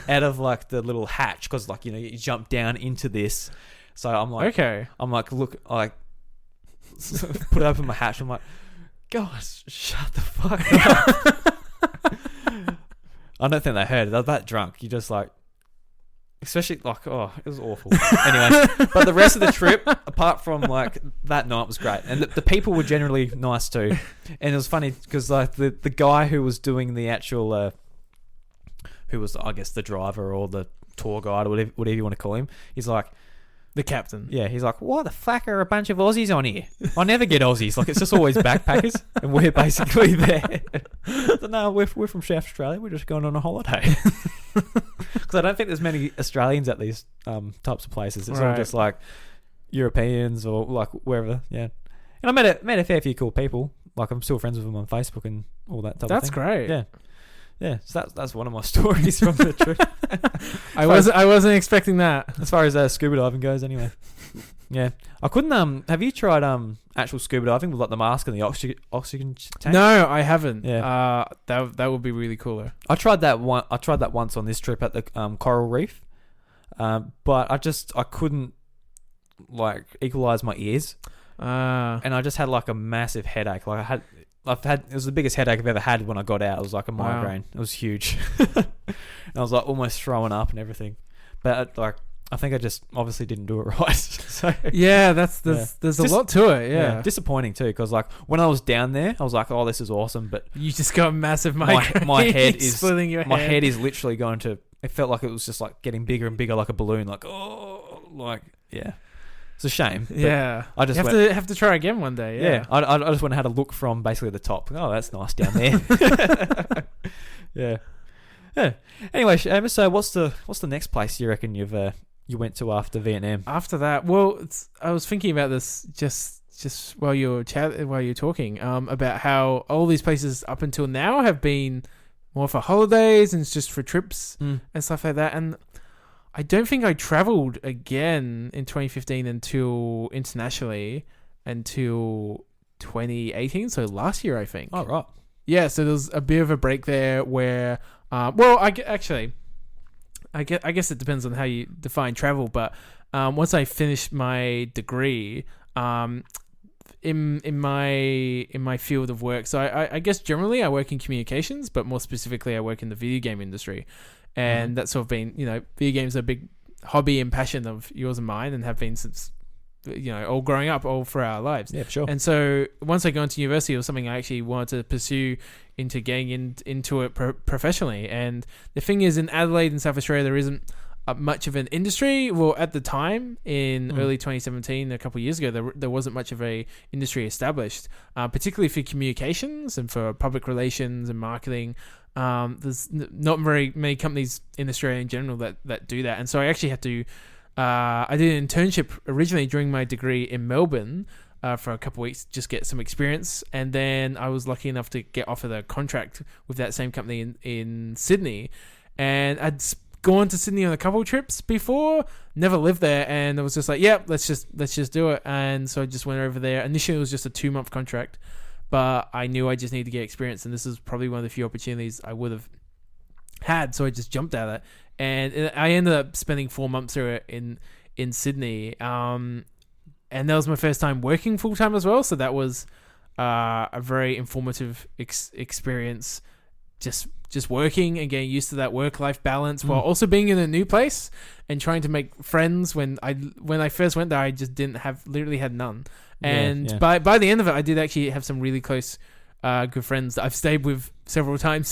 out of like the little hatch because like you jump down into this, so I'm like, okay, look, I like put open my hatch. I'm like, guys, shut the fuck up. I don't think they heard it. They're that drunk. You just like. Especially like, oh, it was awful. Anyway, but the rest of the trip, apart from like that night, was great, and the people were generally nice too. And it was funny because like the guy who was doing the actual, who was I guess the driver or the tour guide or whatever you want to call him, he's like the captain. Yeah, he's like, what the fuck are a bunch of Aussies on here? I never get Aussies. Like it's just always backpackers, and we're basically there. So, no, we're from South Australia. We're just going on a holiday. Because I don't think there's many Australians at these types of places. It's all just like Europeans or like wherever. Yeah, and I met a fair few cool people. Like I'm still friends with them on Facebook and all that type of thing. That's great. Yeah. So that's one of my stories from the trip. I wasn't expecting that. As far as scuba diving goes, anyway. Yeah, I couldn't. Have you tried actual scuba diving with like the mask and the oxygen tank? No, I haven't. Yeah. That would be really cooler. I tried that once on this trip at the coral reef, but I couldn't like equalize my ears, and I just had like a massive headache. Like it was the biggest headache I've ever had when I got out. It was like a migraine. Wow. It was huge, and I was like almost throwing up and everything. But like I think I just obviously didn't do it right. So yeah, there's a lot to it. Yeah, disappointing too because like when I was down there, I was like, oh, this is awesome. But you just got a massive migraine. My head is splitting your my head is literally going to. It felt like it was just like getting bigger and bigger, like a balloon. Like yeah. It's a shame. Yeah, I just have to try again one day. Yeah, I just went and had a look from basically the top. Oh, that's nice down there. Yeah. Anyway, so what's the next place you reckon you went to after Vietnam? After that, well, I was thinking about this just while you're talking about how all these places up until now have been more for holidays and it's just for trips and stuff like that. And I don't think I travelled again in 2015 until internationally until 2018. So last year, I think. Oh, right. Yeah, so there was a bit of a break there where, I guess it depends on how you define travel. But once I finished my degree, in my field of work, so I guess generally I work in communications, but more specifically I work in the video game industry. And that's sort of been, video games are a big hobby and passion of yours and mine and have been since, all growing up, all for our lives. Yeah, for sure. And so once I got into university, it was something I actually wanted to pursue into getting into it professionally. And the thing is, in Adelaide and South Australia, there isn't much of an industry. Well, at the time, in early 2017, a couple of years ago, there wasn't much of a industry established, particularly for communications and for public relations and marketing. There's not very many companies in Australia in general that do that. And so I actually had to, I did an internship originally during my degree in Melbourne for a couple of weeks, just get some experience. And then I was lucky enough to get offered a contract with that same company in Sydney. And I'd gone to Sydney on a couple of trips before, never lived there. And I was just like, let's just do it. And so I just went over there. Initially, it was just a 2-month contract. But I knew I just needed to get experience, and this is probably one of the few opportunities I would have had. So I just jumped at it, and I ended up spending 4 months there in Sydney. And that was my first time working full time as well. So that was a very informative experience. Just working and getting used to that work-life balance while also being in a new place and trying to make friends. When I first went there, I just literally had none. And by the end of it, I did actually have some really close, good friends that I've stayed with several times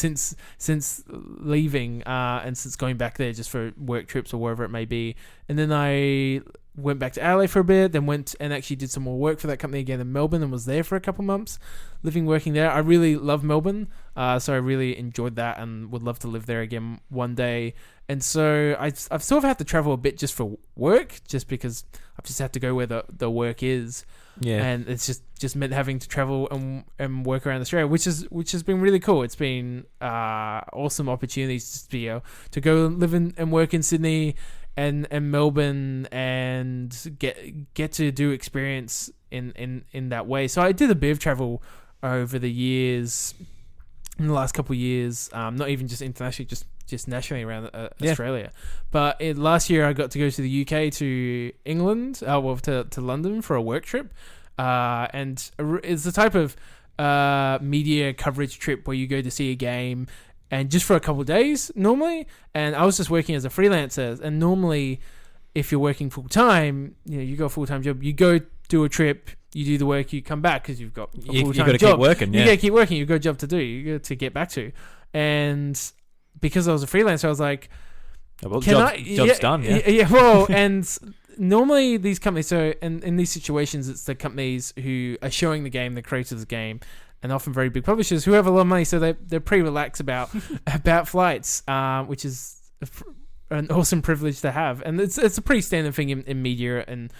since leaving and since going back there just for work trips or wherever it may be. And then I went back to LA for a bit, then went and actually did some more work for that company again in Melbourne and was there for a couple months, working there. I really love Melbourne, so I really enjoyed that and would love to live there again one day. And so I've sort of had to travel a bit just for work, just because I've just had to go where the work is. Yeah. And it's just meant having to travel and work around Australia, which has been really cool. It's been awesome opportunities to be able to go live and work in Sydney and Melbourne and get to do experience in that way. So I did a bit of travel over the years, in the last couple of years, not even just internationally, just nationally around Australia. But last year I got to go to the UK, to England, to London for a work trip. And it's the type of media coverage trip where you go to see a game and just for a couple of days normally. And I was just working as a freelancer. And normally if you're working full time, you got a full time job, you go do a trip, you do the work, you come back because you've got a full time job. You got to keep working. You got to keep working. You've got a job to do. You got to get back to. And because I was a freelancer, I was like, job's done. Yeah. Well, and normally these companies, so in these situations, it's the companies who are showing the game, the creators of the game, and often very big publishers who have a lot of money, so they're pretty relaxed about flights, which is an awesome privilege to have. And it's a pretty standard thing in media and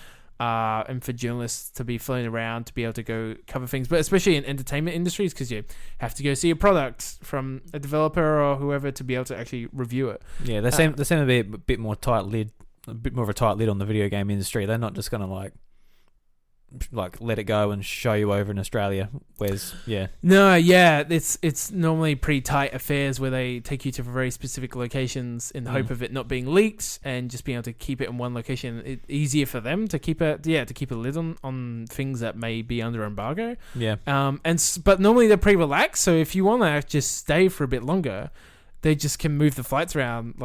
for journalists to be flown around to be able to go cover things, but especially in entertainment industries, because you have to go see a product from a developer or whoever to be able to actually review it. Yeah, they seem to be a bit more tight lid, a bit more of a tight lid on the video game industry. They're not just gonna like let it go and show you over in Australia. Whereas, it's normally pretty tight affairs where they take you to very specific locations in the hope of it not being leaked and just being able to keep it in one location. It's easier for them to keep a lid on things that may be under embargo. Yeah. But normally they're pretty relaxed. So if you want to just stay for a bit longer, they just can move the flights around.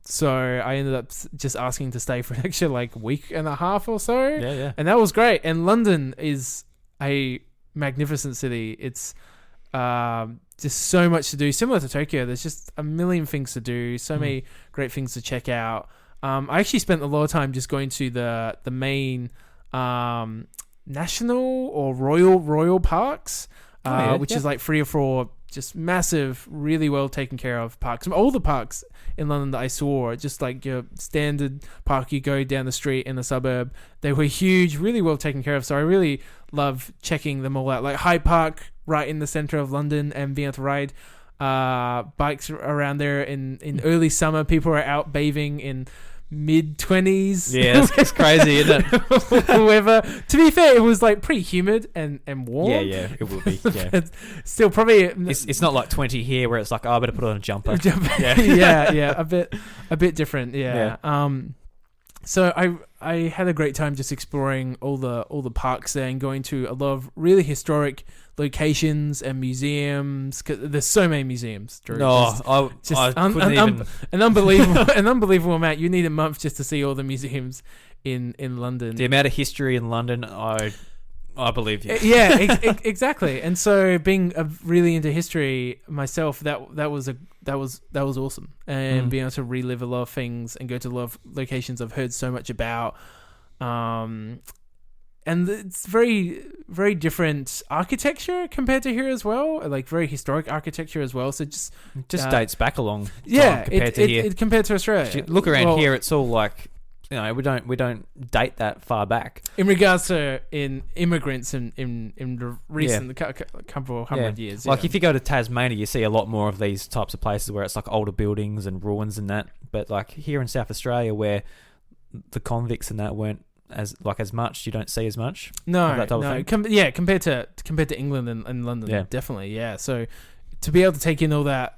So I ended up just asking to stay for an extra week and a half or so. Yeah. And that was great. And London is a magnificent city. It's just so much to do. Similar to Tokyo, there's just a million things to do. So many great things to check out. I actually spent a lot of time just going to the main national or royal parks, which is 3 or 4 just massive, really well taken care of parks. All the parks in London that I saw, just like your standard park you go down the street in the suburb, they were huge, really well taken care of. So I really love checking them all out. Like Hyde Park, right in the centre of London, and being able to ride bikes around there in early summer. People are out bathing in mid-20s. Yeah, it's crazy, isn't it? However, to be fair, it was pretty humid and warm. Yeah, it will be. Yeah. Still, probably it's not like 20 here where it's like, I better put on a jumper. yeah, a bit different. Yeah. So I had a great time just exploring all the parks there and going to a lot of really historic locations and museums. 'Cause there's so many museums. Drew. I couldn't even. An unbelievable amount. You need a month just to see all the museums in London. The amount of history in London, I believe you. Yeah, exactly. And so being really into history myself, that was awesome. And being able to relive a lot of things and go to a lot of locations I've heard so much about. And it's very, very different architecture compared to here as well. Very historic architecture as well. So just dates back a long time compared to here. Compared to Australia. Look around here, it's all we don't date that far back in regards to immigrants in the recent couple of hundred years. If you go to Tasmania, you see a lot more of these types of places where it's older buildings and ruins and that. But here in South Australia, where the convicts and that weren't as much, you don't see as much. No. Compared to England and London, definitely. Yeah. So to be able to take in all that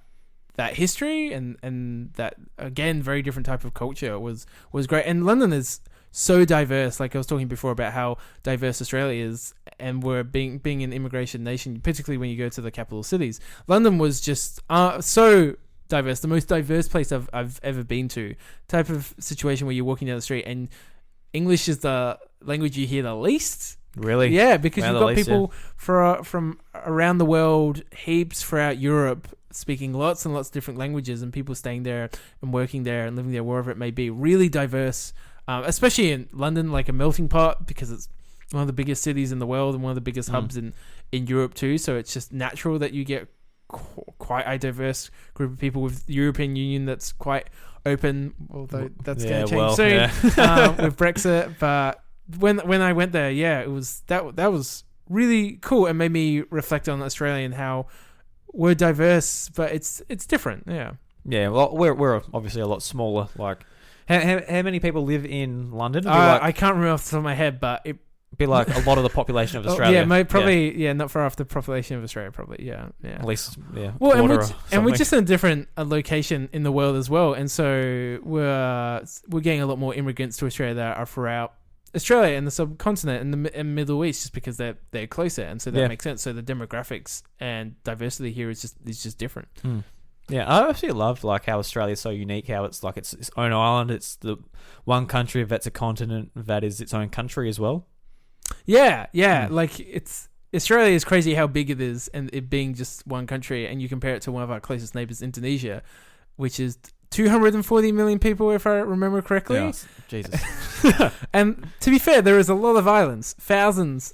history and that, again, very different type of culture was great. And London is so diverse. Like I was talking before about how diverse Australia is, and we're being an immigration nation, particularly when you go to the capital cities. London was just so diverse, the most diverse place I've ever been to. Type of situation where you're walking down the street and English is the language you hear the least. Really? Yeah, because you've got people from around the world, heaps throughout Europe, speaking lots and lots of different languages, and people staying there and working there and living there wherever it may be. Really diverse especially in London, like a melting pot, because it's one of the biggest cities in the world and one of the biggest hubs in Europe too. So it's just natural that you get quite a diverse group of people with the European Union that's quite open, although that's going to change soon with Brexit. But when I went there, it was that was really cool and made me reflect on Australia and how we're diverse, but it's different. Yeah, well, we're obviously a lot smaller. Like, how many people live in London? I can't remember off the top of my head, but it be like a lot of the population of Australia. Not far off the population of Australia, probably. Yeah. At least, Well, and we're just in a different location in the world as well, and so we're getting a lot more immigrants to Australia that are throughout Australia and the subcontinent and the Middle East, just because they're closer, and so that makes sense. So the demographics and diversity here is just different. Yeah, I absolutely love like how Australia's so unique. How it's like its own island. It's the one country that's a continent that is its own country as well. Yeah. Like Australia is crazy how big it is, and it being just one country, and you compare it to one of our closest neighbors, Indonesia, which is 240 million people, if I remember correctly. Yeah, Jesus. And to be fair, there is a lot of islands,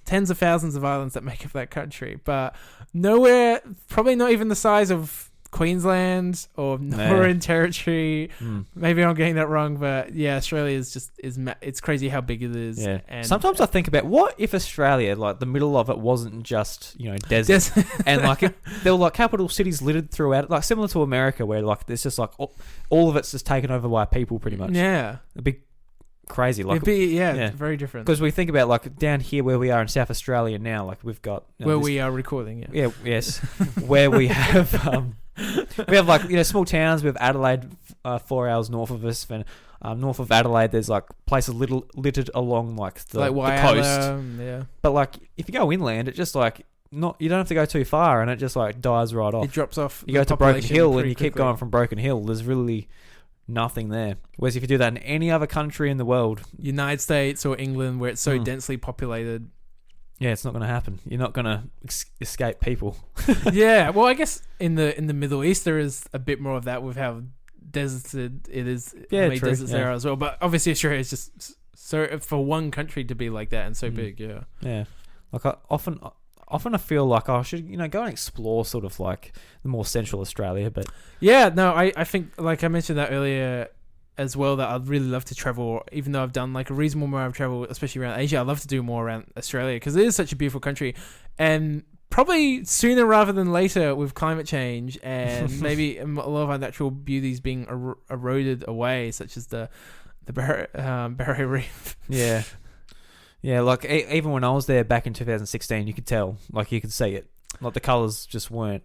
tens of thousands of islands that make up that country, but nowhere, probably not even the size of Queensland or Northern Territory. Maybe I'm getting that wrong, but Australia is it's crazy how big it is. Yeah. And sometimes I think about what if Australia, like the middle of it, wasn't just desert and like there were like capital cities littered throughout it, like similar to America, where like there's just like all of it's just taken over by people pretty much. Yeah, it'd be crazy. Like very different. Because we think about like down here where we are in South Australia now, like we've got we are recording. Where we have. We have like small towns. We have Adelaide, 4 hours north of us. And north of Adelaide, there's like places littered along like the coast. But like if you go inland, it just like you don't have to go too far, and it just like dies right off. It drops off. You go to Broken Hill, and you keep going from Broken Hill. There's really nothing there. Whereas if you do that in any other country in the world, United States or England, where it's so densely populated. Yeah, it's not going to happen. You're not going to escape people. Yeah, well, I guess in the Middle East there is a bit more of that with how deserted it is. Yeah, how many true. deserts there are as well. But obviously Australia is just so for one country to be like that and so big. Yeah. Like I often I feel like I should go and explore sort of like the more central Australia. But I think like I mentioned that earlier as well, that I'd really love to travel, even though I've done like a reasonable amount of travel, especially around Asia. I'd love to do more around Australia because it is such a beautiful country, and probably sooner rather than later with climate change and maybe a lot of our natural beauties being eroded away, such as the Barrier Reef. Yeah, like even when I was there back in 2016, you could tell, like you could see it, like the colours just weren't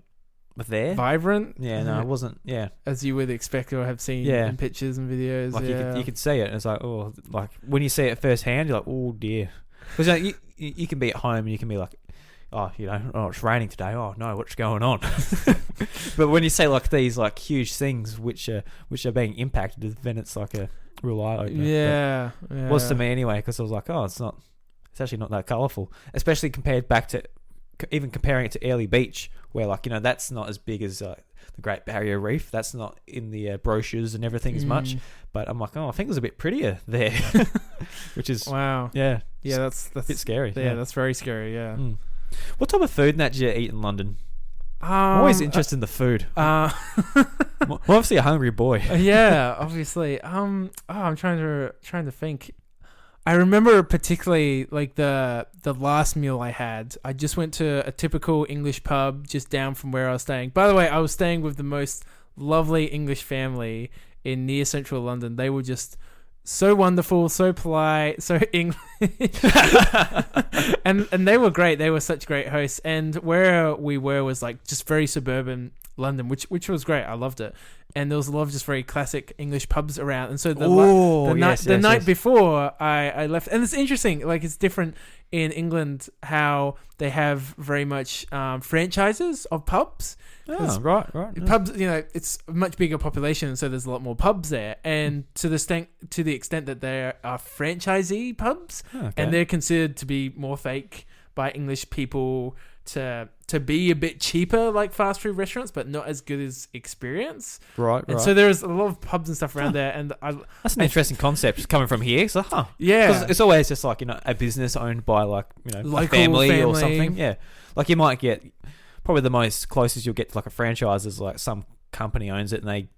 there. Vibrant? Yeah, no, it wasn't. Yeah. As you would expect or have seen in pictures and videos. Like you could see it. And it's like, oh, like when you see it firsthand, you're like, oh dear. Because you can be at home and you can be like, oh, it's raining today. Oh no, what's going on? But when you say like these like huge things which are being impacted, then it's like a real eye opener. Yeah. Was to me anyway, because I was like, oh, it's actually not that colourful, especially comparing it to Airlie Beach, where like that's not as big as the Great Barrier Reef. That's not in the brochures and everything as much. But I'm like, oh, I think it was a bit prettier there, which is wow. Yeah, that's a bit scary. Yeah, that's very scary. Yeah. What type of food did you eat in London? I'm always interested in the food. I'm obviously a hungry boy. Yeah, obviously. I'm trying to think. I remember particularly like the last meal I had. I just went to a typical English pub just down from where I was staying. By the way, I was staying with the most lovely English family in near central London. They were just so wonderful, so polite, so English. and they were great. They were such great hosts. And where we were was like just very suburban London, which was great. I loved it. And there was a lot of just very classic English pubs around. And so the night before I left, and it's interesting, like it's different in England how they have very much franchises of pubs. Oh, right. Pubs, it's a much bigger population, so there's a lot more pubs there. And to the extent that there are franchisee pubs, and they're considered to be more fake by English people to be a bit cheaper, like fast food restaurants, but not as good as experience. Right. And so there's a lot of pubs and stuff around there, and That's an interesting concept coming from here. So, yeah, 'cause it's always just like, a business owned by like, a Local family or family. something. Yeah, like you might get probably the most closest you'll get to like a franchise is like some company owns it and they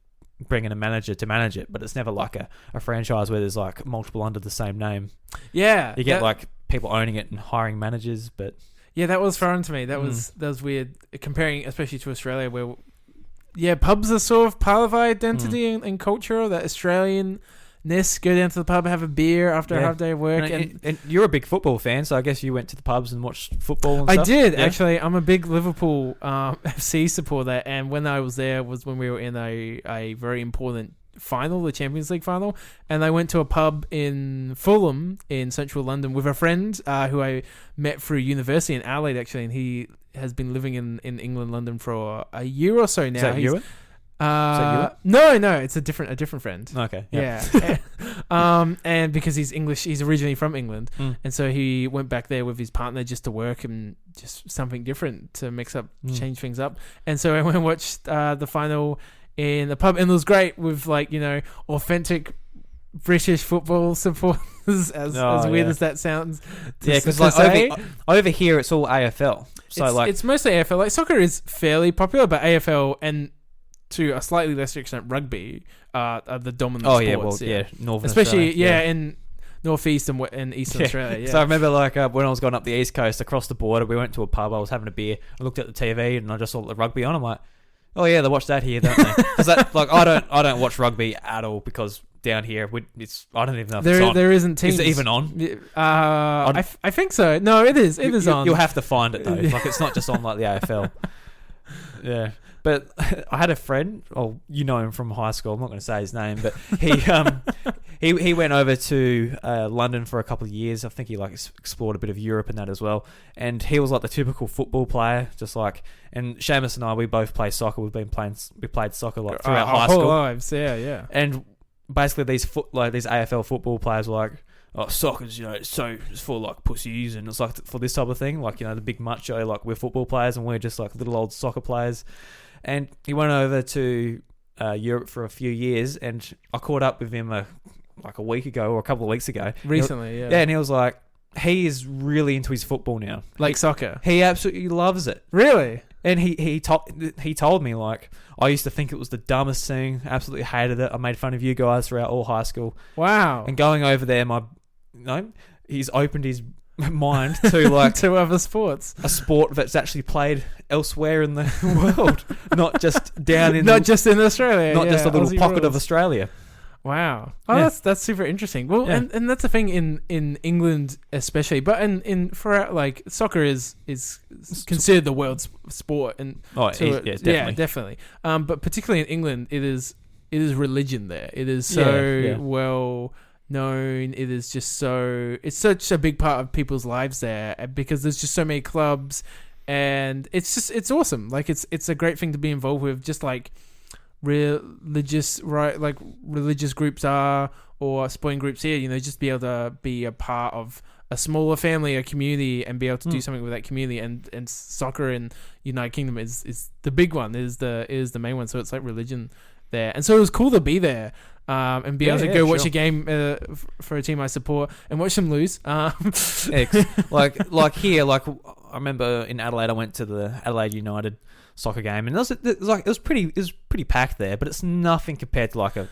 bring in a manager to manage it, but it's never like a franchise where there's like multiple under the same name. Yeah, You get like people owning it and hiring managers, but yeah, that was foreign to me. That was weird comparing, especially to Australia, where pubs are sort of part of our identity and culture. That Australian-ness, go down to the pub, have a beer after a hard day of work, and you're a big football fan, so I guess you went to the pubs and watched football and I stuff. did, actually. I'm a big Liverpool FC supporter, and when I was there was when we were in a very important final, the Champions League final, and I went to a pub in Fulham in central London with a friend who I met through university in Adelaide, actually, and he has been living in England, London for a year or so now. Is that you? No, it's a different friend. Okay. Yeah. And because he's English, he's originally from England, and so he went back there with his partner just to work and just something different to change things up. And so I went and watched the final in the pub, and it was great with authentic British football supporters, as weird as that sounds. Because like over here it's all AFL, so it's mostly AFL. Like soccer is fairly popular, but AFL and to a slightly lesser extent rugby are the dominant sports. Northern especially Australia, in northeast and eastern Australia. Yeah. So I remember when I was going up the east coast across the border, we went to a pub. I was having a beer. I looked at the TV and I just saw the rugby on. I'm like, oh yeah, they watch that here, don't they? Because I don't watch rugby at all because down here I don't even know if it's on. There isn't teams. Is it even on? I think so. No, it is. It is on. You'll have to find it though. Like it's not just on like the AFL. Yeah. But I had a friend, you know him from high school. I'm not going to say his name, but he went over to London for a couple of years. I think he explored a bit of Europe and that as well. And he was like the typical football player, and Seamus and I, we both play soccer. We played soccer like throughout high school. Whole lives, yeah. And basically these AFL football players were like, oh, soccer's, it's for like pussies, and it's like for this type of thing, like, the big macho, like we're football players and we're just like little old soccer players. And he went over to Europe for a few years, and I caught up with him like a week ago or a couple of weeks ago. Recently, yeah. Yeah, and he was like, he is really into his football now. Like soccer. He absolutely loves it. Really? And he told me, like, I used to think it was the dumbest thing, absolutely hated it. I made fun of you guys throughout all high school. Wow. And going over there, he's opened his mind to like to other sports, a sport that's actually played elsewhere in the world, not just just in Australia, not just a little Aussie pocket rules. of Australia. Wow. Oh, that's super interesting. Well, and that's the thing in England especially, but for like soccer is considered the world's sport, and definitely. But particularly in England, it is religion there. It is so well known. It is just it's such a big part of people's lives there because there's just so many clubs, and it's awesome. Like it's a great thing to be involved with, just like religious groups are, or sporting groups here, just be able to be a part of a smaller family, a community, and be able to do something with that community. And soccer in United Kingdom is the big one, is the main one. So it's like religion there, and so it was cool to be there and be able to go watch a game for a team I support and watch them lose. Like here, like I remember in Adelaide, I went to the Adelaide United soccer game, and it was pretty packed there, but it's nothing compared to like a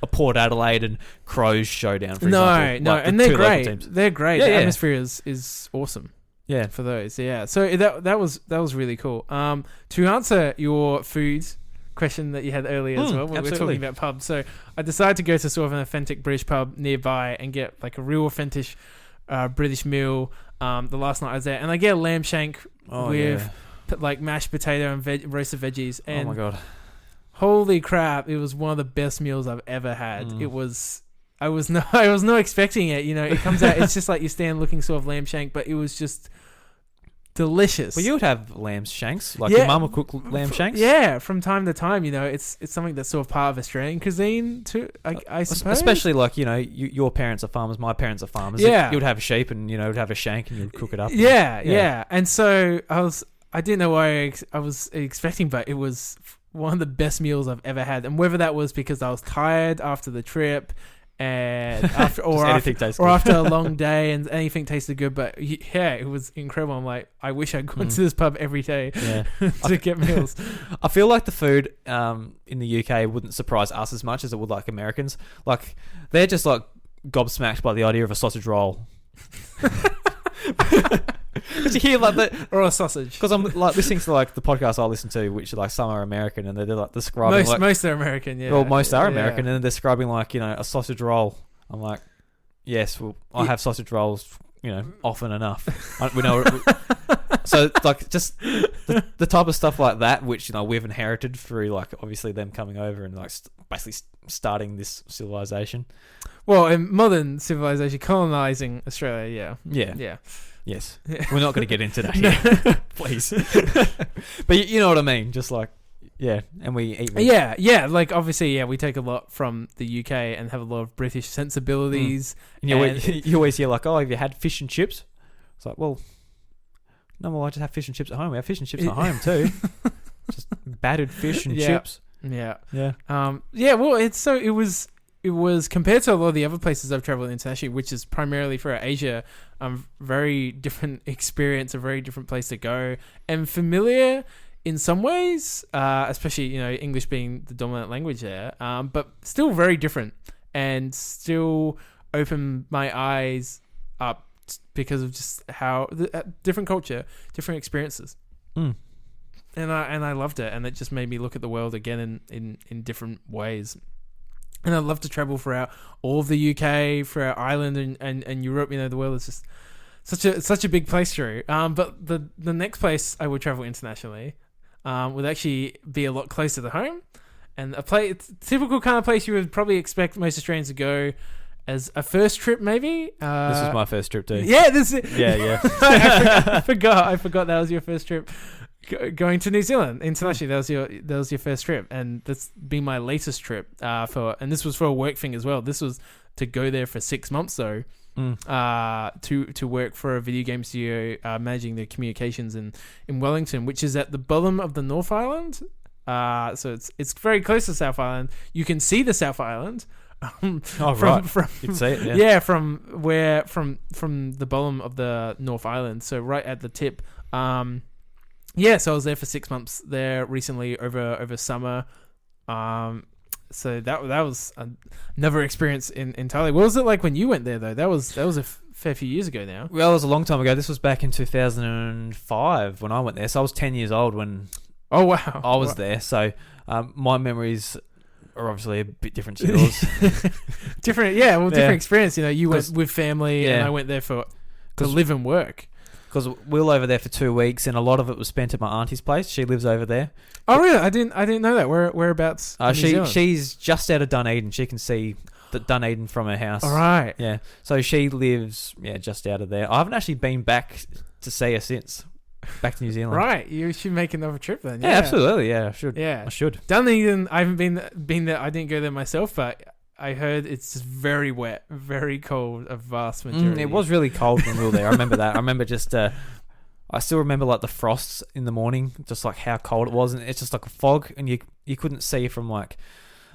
Port Adelaide and Crows showdown, for example. No, like and they're great. They're great. Yeah, the atmosphere is awesome. Yeah, for those. Yeah, so that was really cool. To answer your food question that you had earlier as well, when we were talking about pubs, so I decided to go to sort of an authentic British pub nearby and get like a real authentic British meal. The last night I was there, and I get a lamb shank with like mashed potato and roasted veggies. And oh my god, holy crap! It was one of the best meals I've ever had. It was. I was not expecting it. It comes out. It's just like you stand looking sort of lamb shank, but it was just delicious. Well, you would have lamb shanks. Like Yeah. your mum would cook lamb shanks. Yeah, from time to time, it's something that's sort of part of Australian cuisine too. I suppose, Especially like your parents are farmers, my parents are farmers. Yeah. You would have a sheep and would have a shank and you'd cook it up. Yeah. And so I didn't know what I was expecting, but it was one of the best meals I've ever had. And whether that was because I was tired after the trip, and after after a long day, and anything tasted good, but yeah, it was incredible. I'm like, I wish I'd gone to this pub every day to get meals. I feel like the food in the UK wouldn't surprise us as much as it would like Americans. Like they're just like gobsmacked by the idea of a sausage roll. Because you hear like that, or a sausage. Because I'm like listening to like the podcast I listen to, which like some are American, and they're like describing most are American. Yeah, well, most are American, and they're describing like a sausage roll. I'm like, yes, well, I have sausage rolls, often enough. We know. So like just the type of stuff like that, which we've inherited through like obviously them coming over and like basically starting this civilization. Well, in modern civilization, colonizing Australia, yeah. Yes. We're not going to get into that here, please. But you know what I mean? Just like, and we eat meat. Yeah. Like, obviously, we take a lot from the UK and have a lot of British sensibilities. And you always hear like, oh, have you had fish and chips? It's like, well, no, I just have fish and chips at home. We have fish and chips at home too. Just battered fish and chips. Yeah. Yeah. Well, it was compared to a lot of the other places I've traveled internationally, which is primarily for Asia, very different experience, a very different place to go, and familiar in some ways, especially English being the dominant language there, but still very different, and still opened my eyes up because of just how different culture, different experiences. And I loved it, and it just made me look at the world again in different ways. And I'd love to travel throughout all of the UK, throughout Ireland and Europe. The world is just such a big place, Drew. But the next place I would travel internationally would actually be a lot closer to home, and typical kind of place you would probably expect most Australians to go as a first trip, maybe. This was my first trip too. Yeah, this is. Yeah. I forgot that was your first trip. Going to New Zealand internationally, that was your first trip, and that's been my latest trip. And this was for a work thing as well. This was to go there for 6 months though, to work for a video game studio, managing the communications in Wellington, which is at the bottom of the North Island. So it's very close to South Island. You can see the South Island. Right. You can see it. Yeah, from the bottom of the North Island. So right at the tip. So I was there for 6 months there recently over summer. So that was another experience entirely. What was it like when you went there though? That was a fair few years ago now. Well, it was a long time ago. This was back in 2005 when I went there. So I was 10 years old when I was there. So my memories are obviously a bit different to yours. Different experience. You went with family, and I went there to live and work. Because we were over there for 2 weeks, and a lot of it was spent at my auntie's place. She lives over there. Oh, really? I didn't know that. Whereabouts? She's just out of Dunedin. She can see Dunedin from her house. All right. Yeah. So she lives just out of there. I haven't actually been back to see her since. Back to New Zealand. Right. You should make another trip then. Yeah, absolutely. Yeah, I should. Yeah. I should. Dunedin, I haven't been there. I didn't go there myself, but I heard it's just very wet, very cold, a vast majority. It was really cold when we were there. I remember that. I remember just, I still remember like the frosts in the morning, just like how cold it was. And it's just like a fog, and you couldn't see from like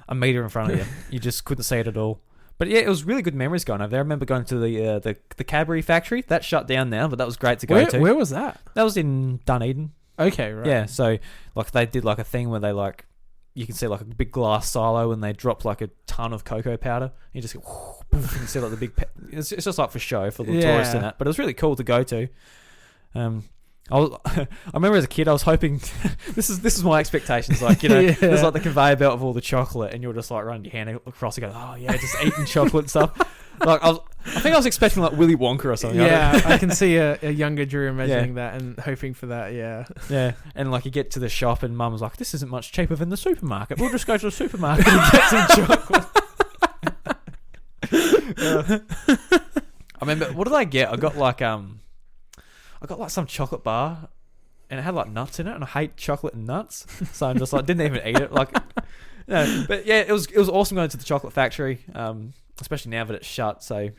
a meter in front of you. You just couldn't see it at all. But yeah, it was really good memories going over there. I remember going to the Cadbury factory. That shut down now, but that was great to go to. Where was that? That was in Dunedin. Okay, right. Yeah, so like they did like a thing where they like, you can see like a big glass silo and they drop like a ton of cocoa powder. You just go, you can see like the big. It's just like for show for the tourists and that. But it was really cool to go to. I remember as a kid I was hoping this is my expectations, like there's like the conveyor belt of all the chocolate, and you'll just like run your hand across and go, oh yeah, just eating chocolate and stuff. Like I think I was expecting like Willy Wonka or something. Yeah, I can see a younger Drew imagining that and hoping for that. Yeah, and like you get to the shop and Mum was like, this isn't much cheaper than the supermarket. We'll just go to the supermarket and get some chocolate. I remember, what did I get? I got I got like some chocolate bar, and it had like nuts in it, and I hate chocolate and nuts, so I'm just like didn't even eat it. Like, no, but yeah, it was awesome going to the chocolate factory, especially now that it's shut. So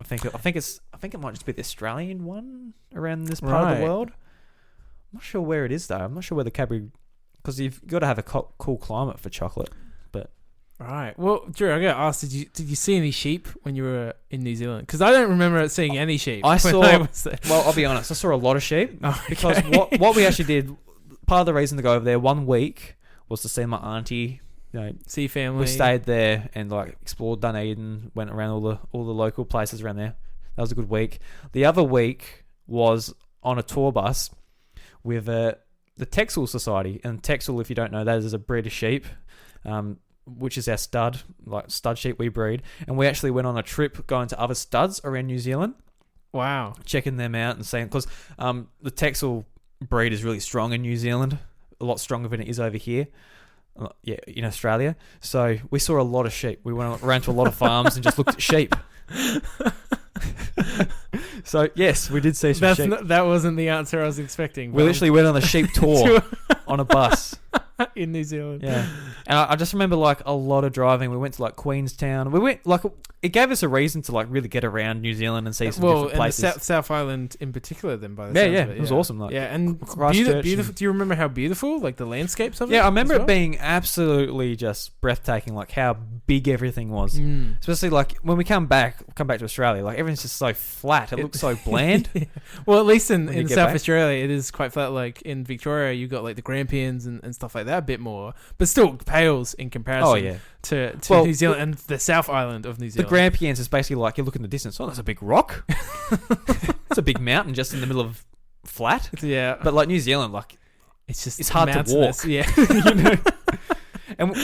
I think it might just be the Australian one around this part of the world. I'm not sure where it is though. I'm not sure where the Cadbury, because you've got to have a cool climate for chocolate. But right. Well, Drew, I got to ask: did you see any sheep when you were in New Zealand? Because I don't remember seeing any sheep. I saw. was there. Well, I'll be honest. I saw a lot of sheep because Okay. what we actually did. Part of the reason to go over there 1 week was to see my auntie. See family. We stayed there and like explored Dunedin, went around all the local places around there. That was a good week. The other week was on a tour bus with the Texel Society. And Texel, if you don't know, that is a breed of sheep, which is our stud sheep we breed. And we actually went on a trip going to other studs around New Zealand. Wow. Checking them out and saying, because the Texel breed is really strong in New Zealand, a lot stronger than it is over here. Yeah, in Australia. So we saw a lot of sheep. We went around to a lot of farms and just looked at sheep. So yes, we did see some sheep. That wasn't the answer I was expecting. We literally went on a sheep tour on a bus in New Zealand. Yeah, and I just remember like a lot of driving. We went to like Queenstown. We went like it gave us a reason to like really get around New Zealand and see some different places. And the South Island in particular. Then by the sounds of it was awesome. Like, and Christchurch beautiful. Do you remember how beautiful like the landscapes of it? Yeah, I remember it being absolutely just breathtaking. Like how big everything was. Especially like when we come back to Australia, like everything's just so flat. It looks so bland. Yeah. Well, at least in South back. Australia, it is quite flat. Like in Victoria, you got like the Grampians and stuff like that a bit more, but still pales in comparison to New Zealand and the South Island of New Zealand. The Grampians is basically like you look in the distance. Oh, that's a big rock. It's a big mountain just in the middle of flat. Yeah, but like New Zealand, like it's hard to walk. Yeah, you know. And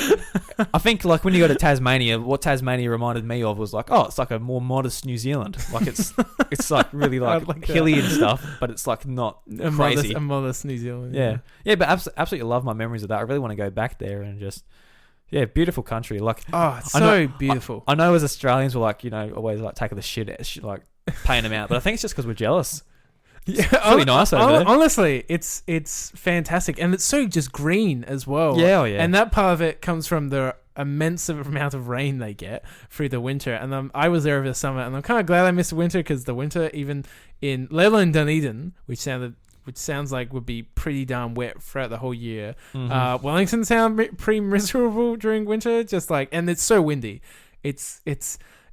I think like when you go to Tasmania, what Tasmania reminded me of was like, oh, it's like a more modest New Zealand. Like it's like really like hilly and stuff, but it's like not crazy. A modest New Zealand. Yeah, but absolutely love my memories of that. I really want to go back there and just. Yeah, beautiful country. Like, it's so beautiful. I know as Australians we're like, you know, always like taking the shit, like paying them out. But I think it's just because we're jealous. Yeah, it's really nice over there. Honestly, it's fantastic, and it's so just green as well. Yeah, yeah. And that part of it comes from the immense amount of rain they get through the winter. And I was there over the summer, and I'm kind of glad I missed the winter because the winter, even in let alone Dunedin, which sounds like would be pretty darn wet throughout the whole year. Wellington sound pretty miserable during winter, just like, and it's so windy. It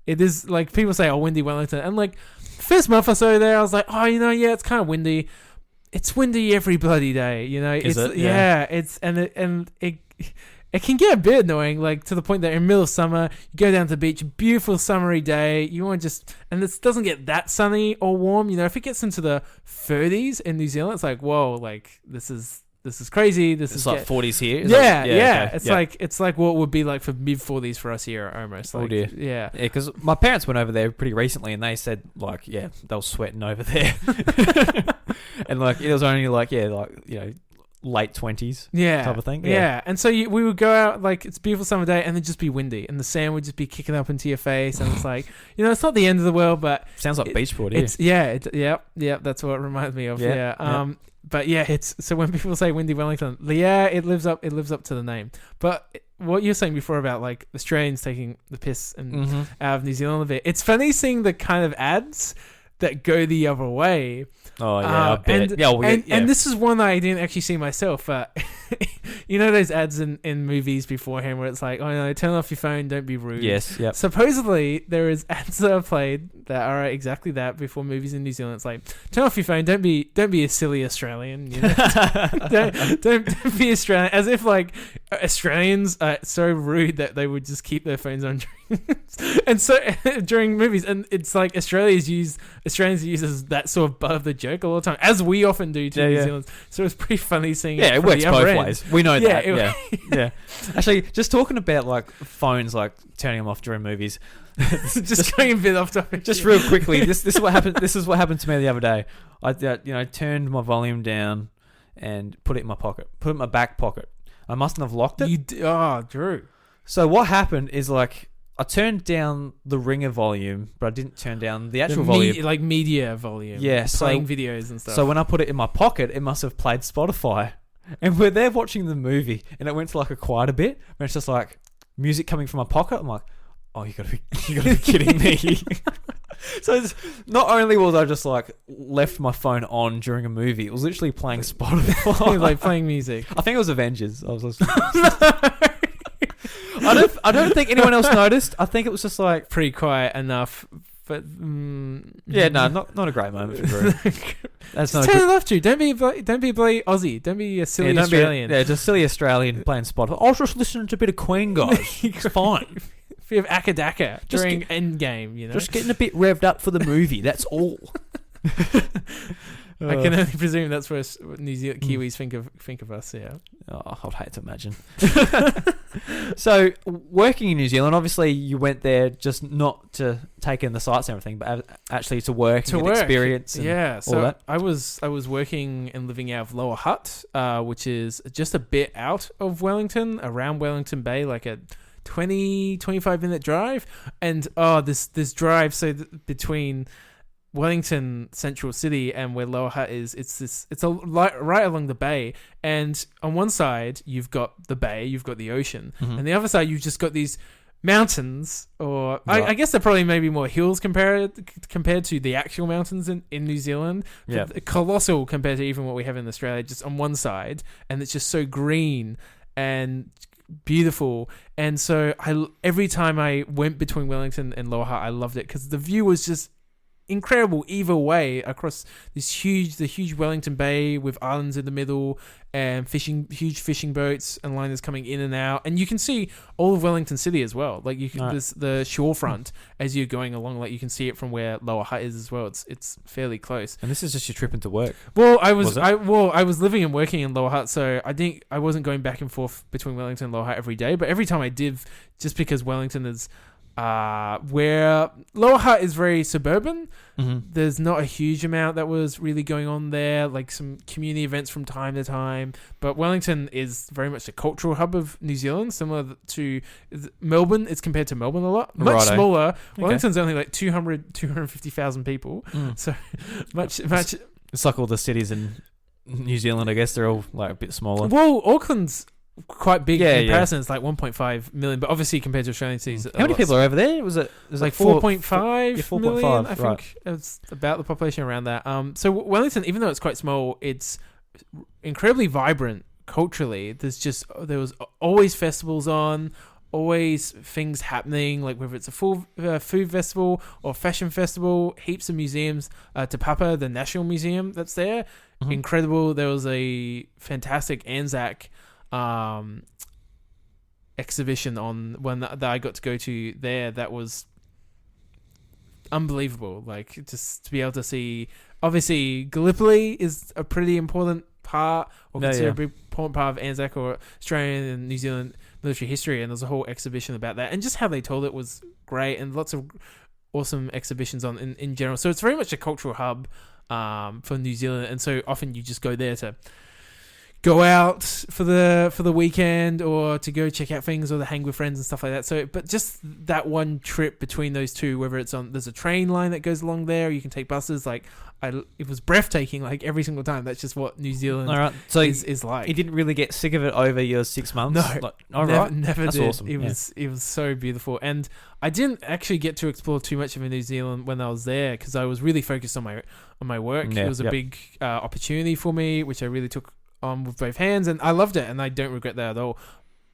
is like people say, oh, windy Wellington, and like first month or so there, I was like, oh, you know, yeah, it's kind of windy. It's windy every bloody day, you know. Is it? Yeah, it's it can get a bit annoying, like to the point that in the middle of summer, you go down to the beach, beautiful summery day, you want to just, and this doesn't get that sunny or warm, you know. If it gets into the 30s in New Zealand, it's like, whoa, like this is crazy. It's like 40s here. Yeah. Okay. It's like what would be like for mid 40s for us here almost. Like, oh dear. Yeah. Yeah, because my parents went over there pretty recently, and they said like, yeah, they were sweating over there, and like it was only like you know. Late 20s type of thing. Yeah. And so we would go out, like, it's a beautiful summer day, and it'd just be windy, and the sand would just be kicking up into your face, and it's like, you know, it's not the end of the world, but... Sounds like Beachport here. Yep, that's what it reminds me of. Yeah. But yeah, it's... So when people say windy Wellington, yeah, it lives up to the name. But what you're saying before about, like, Australians taking the piss and out of New Zealand a bit, it's funny seeing the kind of ads that go the other way. Oh yeah, I bet. And this is one that I didn't actually see myself. You know those ads in movies beforehand where it's like, oh no, turn off your phone, don't be rude. Yes, yep. Supposedly there is ads that are played that are exactly that before movies in New Zealand. It's like, turn off your phone, don't be a silly Australian. You know? don't be Australian. As if like Australians are so rude that they would just keep their phones on and so during movies, and it's like Australians use as that sort of butt of the joke all the time, as we often do to New Zealand. So it's pretty funny seeing it. Yeah, it works both ways. We know that. Yeah. Actually, just talking about like phones, like turning them off during movies. just going a bit off topic. Just real quickly, this is what happened. This is what happened to me the other day. I turned my volume down and put it in my pocket, put it in my back pocket. I mustn't have locked it. Drew. So what happened is like I turned down the ringer volume, but I didn't turn down the actual volume. Like media volume. Yeah, playing videos and stuff. So when I put it in my pocket, it must have played Spotify. And we're there watching the movie, and it went to like a quieter bit, and it's just like music coming from my pocket. I'm like, oh, you gotta be kidding me. So not only was I just like left my phone on during a movie, it was literally playing Spotify. Like playing music. I think it was Avengers. I was listening. I don't think anyone else noticed. I think it was just like Pretty quiet enough, but yeah, no, not a great moment for Drew. That's not. Just turn it off, Drew. Don't be bloody Aussie. Don't be a silly Australian. Just silly Australian playing Spotify. I was just listening to a bit of Queen, guys. It's fine. A bit of Akadaka during Endgame, you know. Just getting a bit revved up for the movie. That's all. I can only presume that's where New Zealand Kiwis think of us. Yeah. Oh, I'd hate to imagine. So, working in New Zealand, obviously, you went there just not to take in the sights and everything, but actually to work and get experience. And yeah. So all that. I was working and living out of Lower Hutt, which is just a bit out of Wellington, around Wellington Bay, like a 25 minute drive. And this drive between Wellington Central City and where Lower Hutt is, it's right along the bay, and on one side you've got the bay, you've got the ocean, and the other side you've just got these mountains, or right. I guess they're probably maybe more hills compared to the actual mountains in New Zealand. Yeah, colossal compared to even what we have in Australia, just on one side, and it's just so green and beautiful. And so every time I went between Wellington and Lower Hutt, I loved it because the view was just incredible either way across the huge Wellington Bay with islands in the middle and huge fishing boats and liners coming in and out, and you can see all of Wellington City as well. Like there's the shorefront as you're going along, like you can see it from where Lower Hutt is as well. It's fairly close. And this is just your trip into work. Well, I was living and working in Lower Hutt, so I wasn't going back and forth between Wellington and Lower Hutt every day, but every time I did, just because Wellington is where Lower Hutt is very suburban. There's not a huge amount that was really going on there, like some community events from time to time, but Wellington is very much a cultural hub of New Zealand, similar to Melbourne. It's compared to Melbourne a lot, much smaller. Okay. Wellington's only like 250,000 people, so much. It's like all the cities in New Zealand, I guess they're all like a bit smaller. Well, Auckland's quite big in comparison. It's like 1.5 million, but obviously compared to Australian cities, how many people are over there? Was it like 4.5 million? 4.5, I think it's about the population around that. So Wellington, even though it's quite small, it's incredibly vibrant culturally. There was always festivals on, always things happening, like whether it's a full food festival or fashion festival, heaps of museums. Te Papa, the National Museum that's there, incredible. There was a fantastic Anzac exhibition on one that I got to go to there that was unbelievable. Like, just to be able to see, obviously Gallipoli is a pretty important part, or considered a big important part of Anzac or Australian and New Zealand military history, and there's a whole exhibition about that, and just how they told it was great, and lots of awesome exhibitions on in general. So it's very much a cultural hub for New Zealand, and so often you just go there to go out for the weekend, or to go check out things, or to hang with friends and stuff like that. So, but just that one trip between those two, whether it's there's a train line that goes along there, or you can take buses. Like, it was breathtaking. Like every single time. That's just what New Zealand is like. You didn't really get sick of it over your 6 months. No, never That's did. Awesome. It was so beautiful, and I didn't actually get to explore too much of New Zealand when I was there because I was really focused on my work. It was a big opportunity for me, which I really took on with both hands, and I loved it, and I don't regret that at all.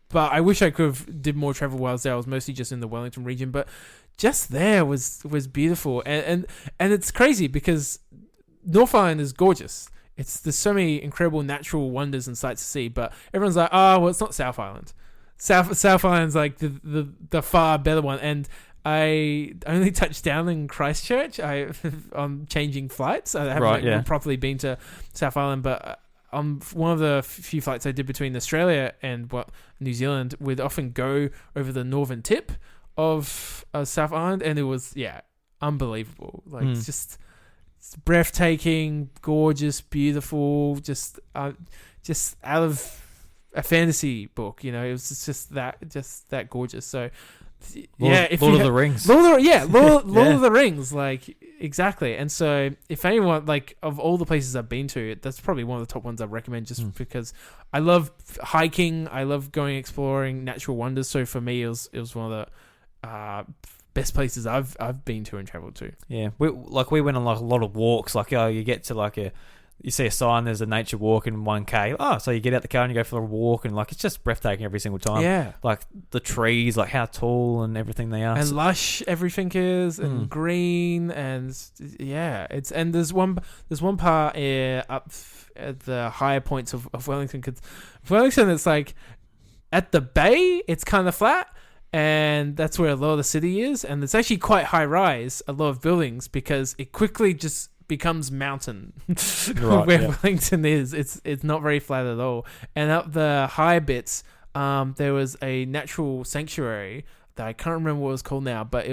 But I wish I could have did more travel while I was there. I was mostly just in the Wellington region, but just there was beautiful, and it's crazy because North Island is gorgeous. There's so many incredible natural wonders and sights to see, but everyone's like, well, it's not South Island. South Island's like the far better one, and I only touched down in Christchurch. I'm changing flights. I haven't properly been to South Island, but on one of the few flights I did between Australia and New Zealand, we'd often go over the northern tip of South Island, and it was unbelievable. Like it's breathtaking, gorgeous, beautiful, just out of a fantasy book. You know, it was just that gorgeous. So Lord of the Rings. Lord Yeah. of the Rings, like exactly. And so, if anyone like of all the places I've been to, that's probably one of the top ones I'd recommend, just because I love hiking, I love going exploring natural wonders. So for me, it was one of the best places I've been to and traveled to. Yeah, we went on like a lot of walks. Like, you get to you see a sign, there's a nature walk in 1K. Oh, so you get out the car and you go for a walk, and like it's just breathtaking every single time. Yeah, like the trees, like how tall and everything they are, and lush everything is, and green, and there's one part up at the higher points of Wellington. Cause Wellington, it's like at the bay, it's kind of flat. And that's where a lot of the city is, and it's actually quite high rise, a lot of buildings, because it quickly just becomes mountain where Wellington is. It's not very flat at all. And up the high bits, there was a natural sanctuary that I can't remember what it was called now, but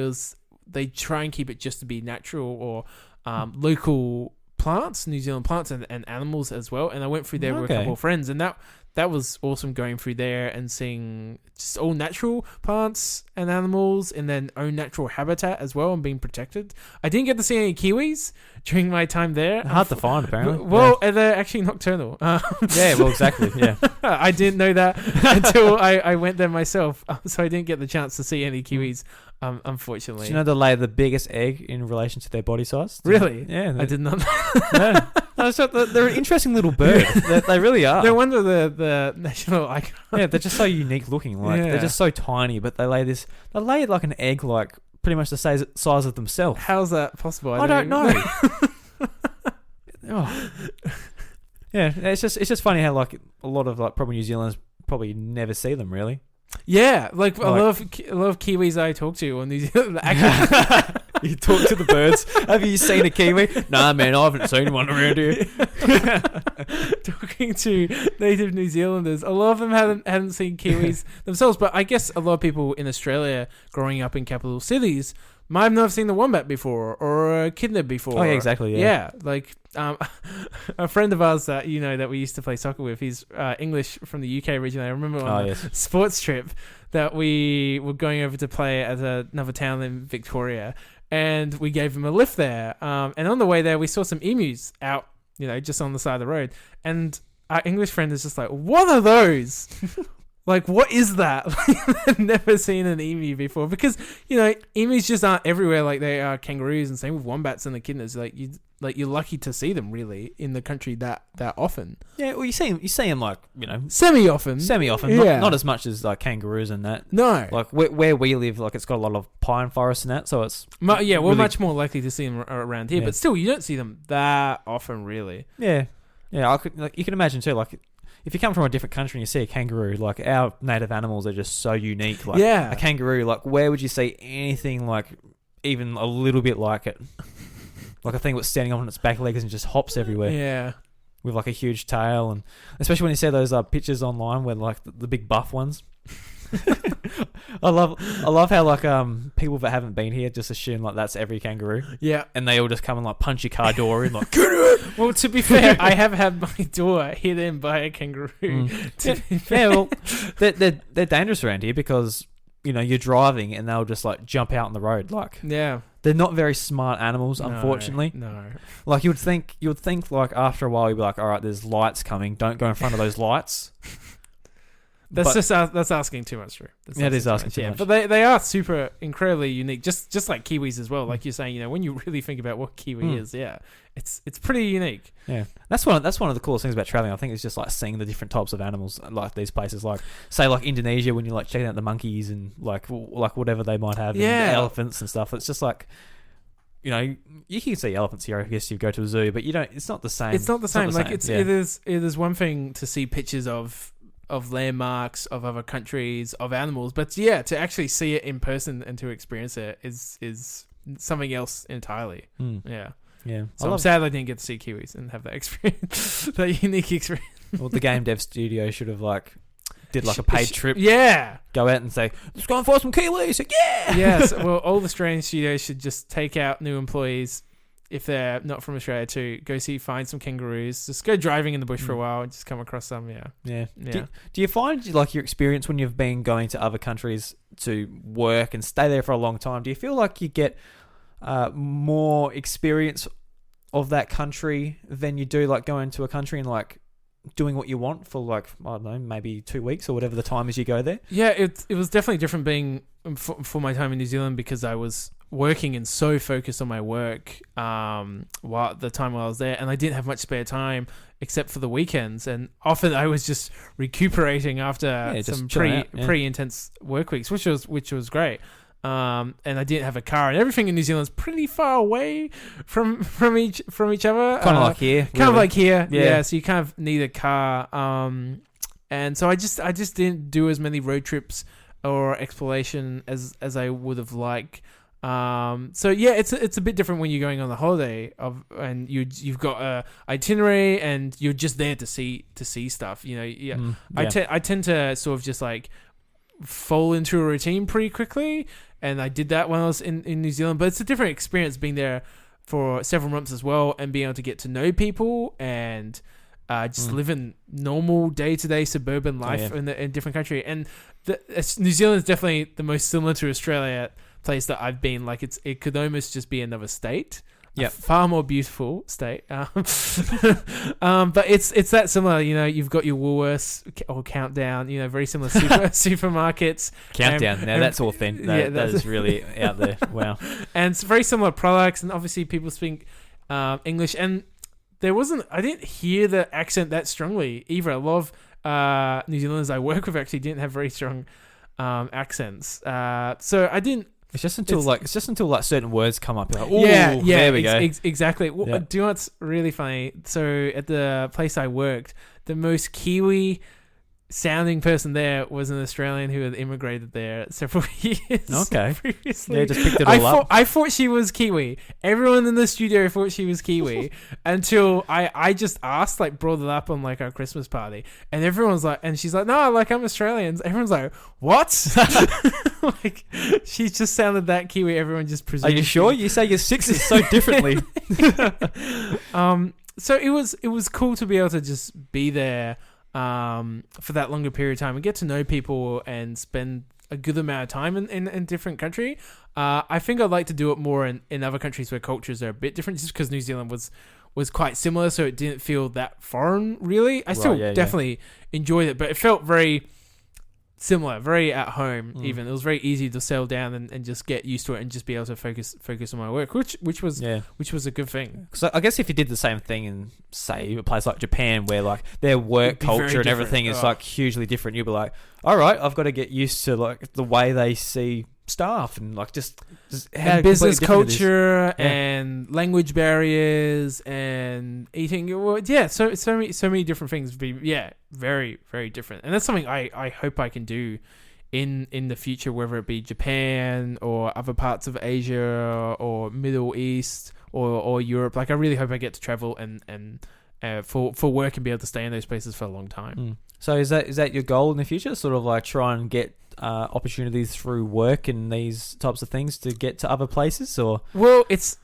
they try and keep it just to be natural or local plants, New Zealand plants and animals as well. And I went through there with a couple of friends, and that was awesome, going through there and seeing just all natural plants and animals in their own natural habitat as well, and being protected. I didn't get to see any kiwis during my time there. Hard to find, apparently. Well, they're actually nocturnal. Yeah, well, exactly, yeah. I didn't know that until I went there myself, so I didn't get the chance to see any kiwis, unfortunately. Do you know they lay the biggest egg in relation to their body size? Really? Yeah. I did not know. Yeah. No, so they're an interesting little bird. They really are. No wonder the national icon. Yeah, they're just so unique looking. Like they're just so tiny, but they lay like an egg, like pretty much the size of themselves. How's that possible? I don't know. Oh. Yeah, it's just funny how like a lot of like probably New Zealanders probably never see them really. Yeah, like a lot of Kiwis I talk to on New Zealand. Actually, you talk to the birds. Have you seen a kiwi? Nah, man, I haven't seen one around here. Talking to native New Zealanders, a lot of them hadn't seen kiwis themselves. But I guess a lot of people in Australia growing up in capital cities might not have seen the wombat before or a echidna before. Oh, yeah, exactly. Yeah, like a friend of ours that that we used to play soccer with. He's English from the UK originally. I remember on a sports trip that we were going over to play at another town in Victoria, and we gave him a lift there. And on the way there, we saw some emus out, just on the side of the road. And our English friend is just like, "What are those?" Like, what is that? I've never seen an emu before, because emus just aren't everywhere like they are kangaroos, and same with wombats and echidnas. You're lucky to see them really in the country that often. Yeah, well, you see them like semi often, yeah. Not as much as like kangaroos and that. No, like where we live, like it's got a lot of pine forests and that, so it's we're really much more likely to see them around here. Yeah. But still, you don't see them that often, really. Yeah. You can imagine too, like, if you come from a different country and you see a kangaroo, like our native animals are just so unique. Like a kangaroo, like where would you see anything like even a little bit like it? Like a thing that's standing on its back legs and just hops everywhere. Yeah. With like a huge tail, and especially when you see those pictures online where like the big buff ones. I love how like people that haven't been here just assume like that's every kangaroo. Yeah. And they all just come and like punch your car door in like Well, to be fair, I have had my door hit in by a kangaroo. Yeah, well, they're dangerous around here because you're driving and they'll just like jump out on the road. Like, yeah, they're not very smart animals, unfortunately. No. Like you would think like after a while you'd be like, all right, there's lights coming. Don't go in front of those lights. That's asking too much, Drew. It is asking too much. But they are super incredibly unique, just like kiwis as well. Like you're saying, when you really think about what kiwi is, it's pretty unique. Yeah, that's one of the coolest things about traveling. I think it's just like seeing the different types of animals, like these places, like say like Indonesia when you're like checking out the monkeys and like whatever they might have, and the elephants and stuff. It's just like. You can see elephants here. I guess you go to a zoo, but you don't. It's not the same. It's not the same. It is one thing to see pictures of landmarks of other countries of animals, but to actually see it in person and to experience it is something else entirely. Yeah. So I'm sad I didn't get to see kiwis and have that experience, that unique experience. Well, the game dev studio should have did like a paid trip. Yeah. Go out and say, let's go and find some kiwis. Like, yeah. Yes. Well, all the Australian studios should just take out new employees if they're not from Australia, to find some kangaroos. Just go driving in the bush for a while and just come across some. Yeah. Do you find like your experience when you've been going to other countries to work and stay there for a long time? Do you feel like you get more experience of that country than you do like going to a country and like doing what you want for like, I don't know, maybe 2 weeks or whatever the time is you go there? Yeah, it was definitely different being for my time in New Zealand, because I was working and so focused on my work while I was there, and I didn't have much spare time except for the weekends, and often I was just recuperating after some pretty intense work weeks, which was great. And I didn't have a car, and everything in New Zealand's pretty far away from each other. Kind of like here. Kind of like here. Yeah. So you kind of need a car. And so I just didn't do as many road trips or exploration as I would have liked. So yeah, it's a bit different when you're going on the holiday and you've got a itinerary and you're just there to see stuff. I tend to sort of just like fall into a routine pretty quickly, and I did that when I was in New Zealand. But it's a different experience being there for several months as well, and being able to get to know people and just live in normal day-to-day suburban life in a different country. And New Zealand is definitely the most similar to Australia place that I've been. Like it could almost just be another state. Yeah, far more beautiful state. But it's that similar. You've got your Woolworths or Countdown. Very similar supermarkets. Countdown. Now that's all thin. That is really out there. Wow. And it's very similar products, and obviously people speak English. And I didn't hear the accent that strongly either. A lot of New Zealanders I work with actually didn't have very strong accents. So I didn't. It's just until certain words come up. You're like, there we go. Exactly. Well, do you know what's really funny? So at the place I worked, the most Kiwi sounding person there was an Australian who had immigrated there several years previously. Yeah, just picked it all up. I thought she was Kiwi. Everyone in the studio thought she was Kiwi until I just asked, like, brought it up on like our Christmas party, and everyone's like, and she's like, no, like I'm Australian. Everyone's like, what? Like, she just sounded that Kiwi. Everyone just presumed. Are you sure? You say your sixes so differently. So it was cool to be able to just be there for that longer period of time and get to know people and spend a good amount of time in different country. I think I'd like to do it more in other countries where cultures are a bit different, just because New Zealand was quite similar, so it didn't feel that foreign, really. I still definitely enjoyed it, but it felt very similar, very at home. Even it was very easy to settle down and just get used to it and just be able to focus on my work, which was a good thing. So I guess if you did the same thing in, say, a place like Japan, where like their work culture and everything is like hugely different, you'd be like, all right, I've got to get used to like the way they see staff and like just how business culture and language barriers and eating. So many different things. Very, very different. And that's something I hope I can do in the future, whether it be Japan or other parts of Asia or Middle East or Europe. Like, I really hope I get to travel and for work and be able to stay in those places for a long time. So is that your goal in the future? Sort of like try and get opportunities through work and these types of things to get to other places, or? Well, it's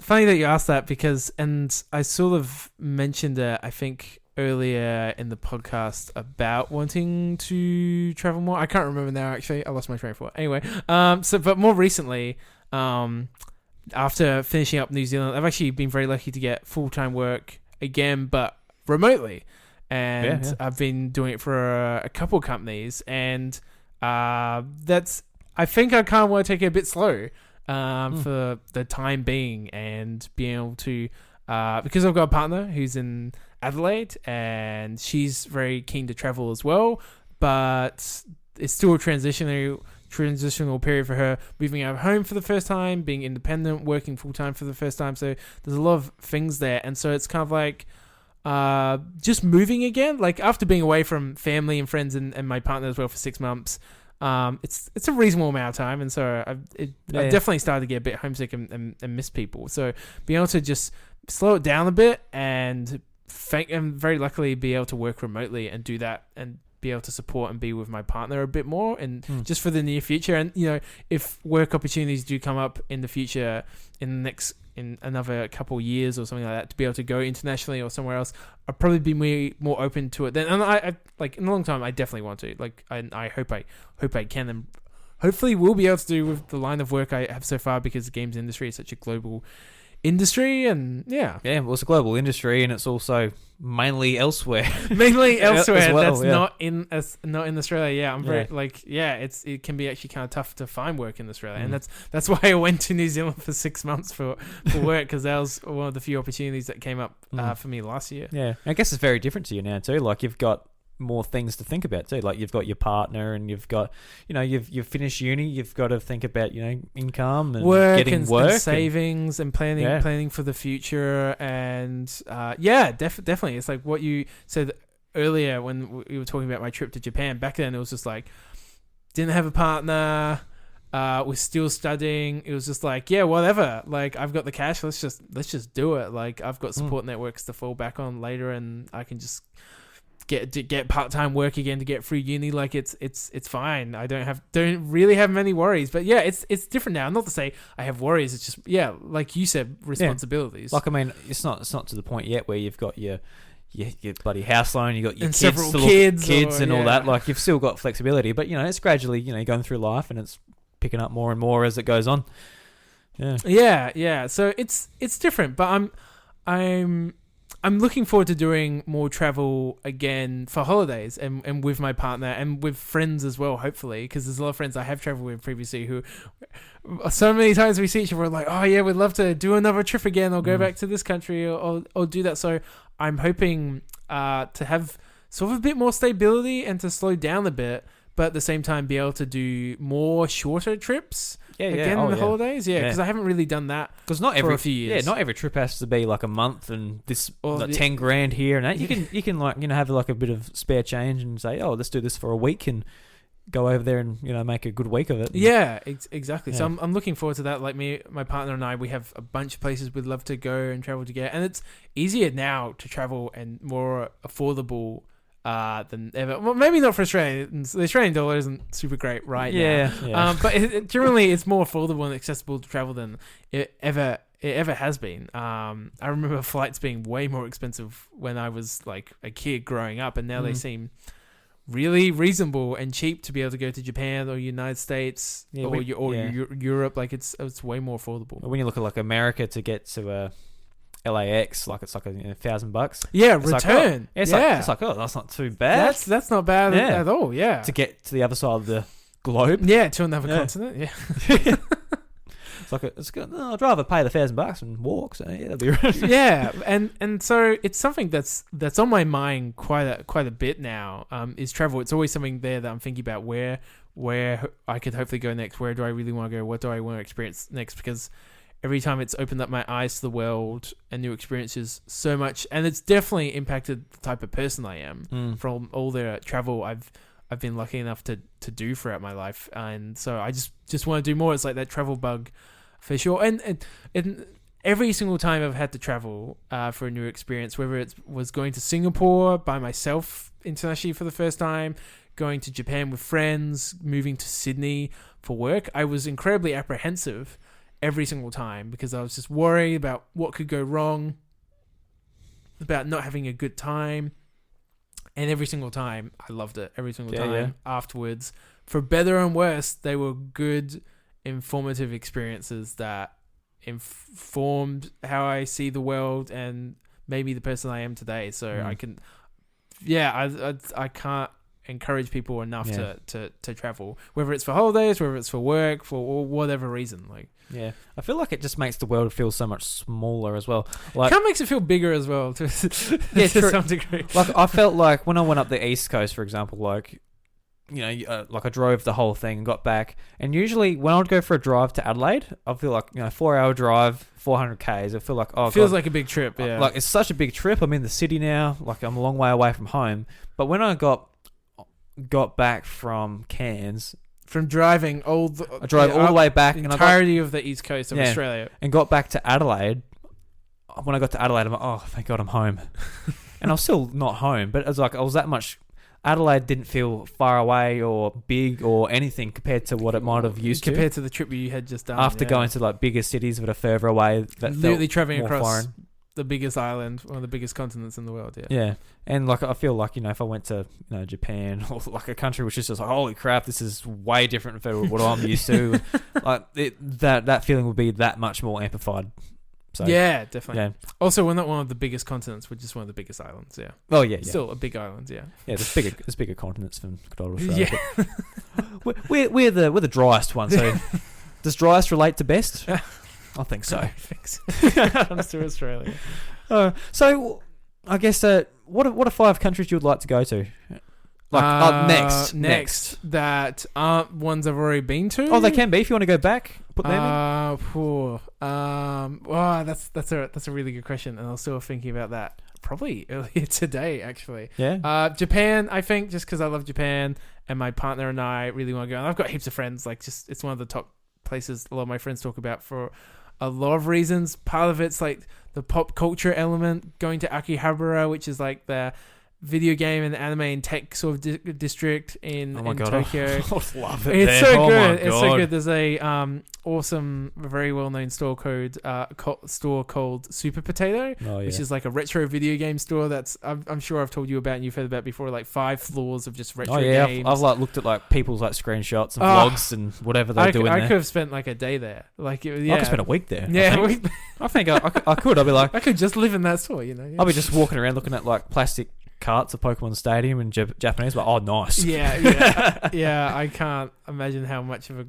funny that you asked that, because, and I sort of mentioned it, I think, earlier in the podcast about wanting to travel more. I can't remember now, actually. I lost my train of thought. Anyway, but more recently, after finishing up New Zealand, I've actually been very lucky to get full-time work again, but remotely. And I've been doing it for a couple of companies, and I think I kind of want to take it a bit slow for the time being, and being able to, because I've got a partner who's in Adelaide, and she's very keen to travel as well, but it's still a transitional period for her, moving out of home for the first time, being independent, working full-time for the first time. So there's a lot of things there, and so it's kind of like just moving again, like after being away from family and friends and my partner as well for 6 months. It's a reasonable amount of time, and so I've definitely started to get a bit homesick and miss people. So being able to just slow it down a bit and very luckily be able to work remotely and do that and be able to support and be with my partner a bit more, and just for the near future. And if work opportunities do come up in the future in the next in another couple years or something like that to be able to go internationally or somewhere else, I'd probably be more open to it then. And I like in a long time, I definitely want to. Like I hope I can, and hopefully will be able to do with the line of work I have so far, because the games industry is such a global industry. And well, it's a global industry, and it's also mainly elsewhere. Mainly elsewhere. As well, that's not in Australia. I'm very it can be actually kind of tough to find work in Australia, and that's why I went to New Zealand for 6 months for work, because that was one of the few opportunities that came up for me last year. Yeah, I guess it's very different to you now too. Like you've got more things to think about too. Like you've got your partner, and you've got, you've finished uni. You've got to think about income and getting work, and savings, and planning for the future. And definitely, it's like what you said earlier when we were talking about my trip to Japan. Back then, it was just like didn't have a partner. Was still studying. It was just like, whatever. Like I've got the cash. Let's just do it. Like I've got support networks to fall back on later, and I can just get part-time work again to get through uni. Like it's fine. I don't really have many worries. But it's different now. Not to say I have worries. It's just like you said, responsibilities. Like I mean, it's not to the point yet where you've got your bloody house loan, you got your and kids, several kids and all that. Like you've still got flexibility, but it's gradually going through life, and it's picking up more and more as it goes on. So it's different, but I'm looking forward to doing more travel again for holidays, and with my partner and with friends as well, hopefully, because there's a lot of friends I have traveled with previously who so many times we see each other, we're like, oh yeah, we'd love to do another trip again, or go back to this country, or do that. So I'm hoping to have sort of a bit more stability and to slow down a bit, but at the same time be able to do more shorter trips in the holidays. Because I haven't really done that for a few years. Not every trip has to be like a month and this like 10 grand here and that. You can like have like a bit of spare change and say, oh, let's do this for a week, and go over there and make a good week of it. Exactly. So I'm looking forward to that. Like my partner and I, we have a bunch of places we'd love to go and travel together, and it's easier now to travel and more affordable than ever. Well, maybe not for Australians. The Australian dollar isn't super great right now. But generally, it's more affordable and accessible to travel than it ever has been. I remember flights being way more expensive when I was like a kid growing up, and now they seem really reasonable and cheap to be able to go to Japan or United States or Europe. Like it's way more affordable. When you look at like America to get to LAX, like it's like $1,000. Yeah, it's return. Like, it's like, oh, that's not too bad. That's not bad at all. Yeah, to get to the other side of the globe. Yeah, to another continent. Yeah. It's like it's good. No, I'd rather pay the $1,000 and walk. So that'd be right. Yeah, and so it's something that's on my mind quite a bit now. Is travel. It's always something there that I'm thinking about where I could hopefully go next. Where do I really want to go? What do I want to experience next? Because every time it's opened up my eyes to the world and new experiences so much, and it's definitely impacted the type of person I am from all the travel I've been lucky enough to do throughout my life. And so I just want to do more. It's like that travel bug for sure. And every single time I've had to travel for a new experience, whether it was going to Singapore by myself internationally for the first time, going to Japan with friends, moving to Sydney for work, I was incredibly apprehensive every single time, because I was just worried about what could go wrong, about not having a good time. And every single time, I loved it. Every single time afterwards, for better and worse, they were good, informative experiences that informed how I see the world and maybe the person I am today. So I can, I can't encourage people enough to travel, whether it's for holidays, whether it's for work, for whatever reason. Like, I feel like it just makes the world feel so much smaller as well. Like, kind of makes it feel bigger as well, to some degree. Like I felt like when I went up the East Coast, for example, like like I drove the whole thing and got back. And usually when I'd go for a drive to Adelaide, I feel like 4-hour drive, 400 k's. I feel like feels like a big trip. Yeah, like it's such a big trip. I'm in the city now. Like I'm a long way away from home. But when I got back from Cairns. From driving I drove all the way back. The entirety of the east coast of Australia. And got back to Adelaide. When I got to Adelaide, I'm like, oh, thank God I'm home. And I was still not home, but it was like I was that much Adelaide didn't feel far away or big or anything compared to what it might have used compared to the trip you had just done. After going to like bigger cities that are further away, that literally felt traveling more across foreign. the biggest island, one of the biggest continents in the world. Yeah. Yeah, and like I feel like if I went to Japan or like a country which is just like holy crap, this is way different from what I'm used to. Like that feeling would be that much more amplified. So, yeah, definitely. Yeah. Also, we're not one of the biggest continents. We're just one of the biggest islands. Yeah. Oh yeah. Still a big island. Yeah. Yeah, there's bigger continents than good old Australia. Yeah. We're the driest one. So does driest relate to best? I think so. I think so. When it comes to Australia. So I guess what are 5 countries you would like to go to? Like next that aren't ones I've already been to. Oh, they can be if you want to go back. Put them Wow, that's a really good question, and I was still thinking about that probably earlier today, actually. Yeah. Japan, I think, just because I love Japan, and my partner and I really want to go. And I've got heaps of friends. Like, just it's one of the top places a lot of my friends talk about for a lot of reasons. Part of it's like the pop culture element, going to Akihabara, which is like the video game and anime and tech sort of district in Tokyo. I love it. It's so good. It's so good. There's a awesome, very well known store called Super Potato, which is like a retro video game store. That's I'm sure I've told you about and you've heard about before. Like 5 floors of just retro games. I've like looked at like people's like screenshots and vlogs and whatever they're doing. I could have spent like a day there. Like I could spend a week there. Yeah, I think I could. I'd be like, I could just live in that store. You know, I'll be just walking around looking at like plastic carts of Pokemon Stadium in Japanese, but nice. Yeah. I can't imagine how much of a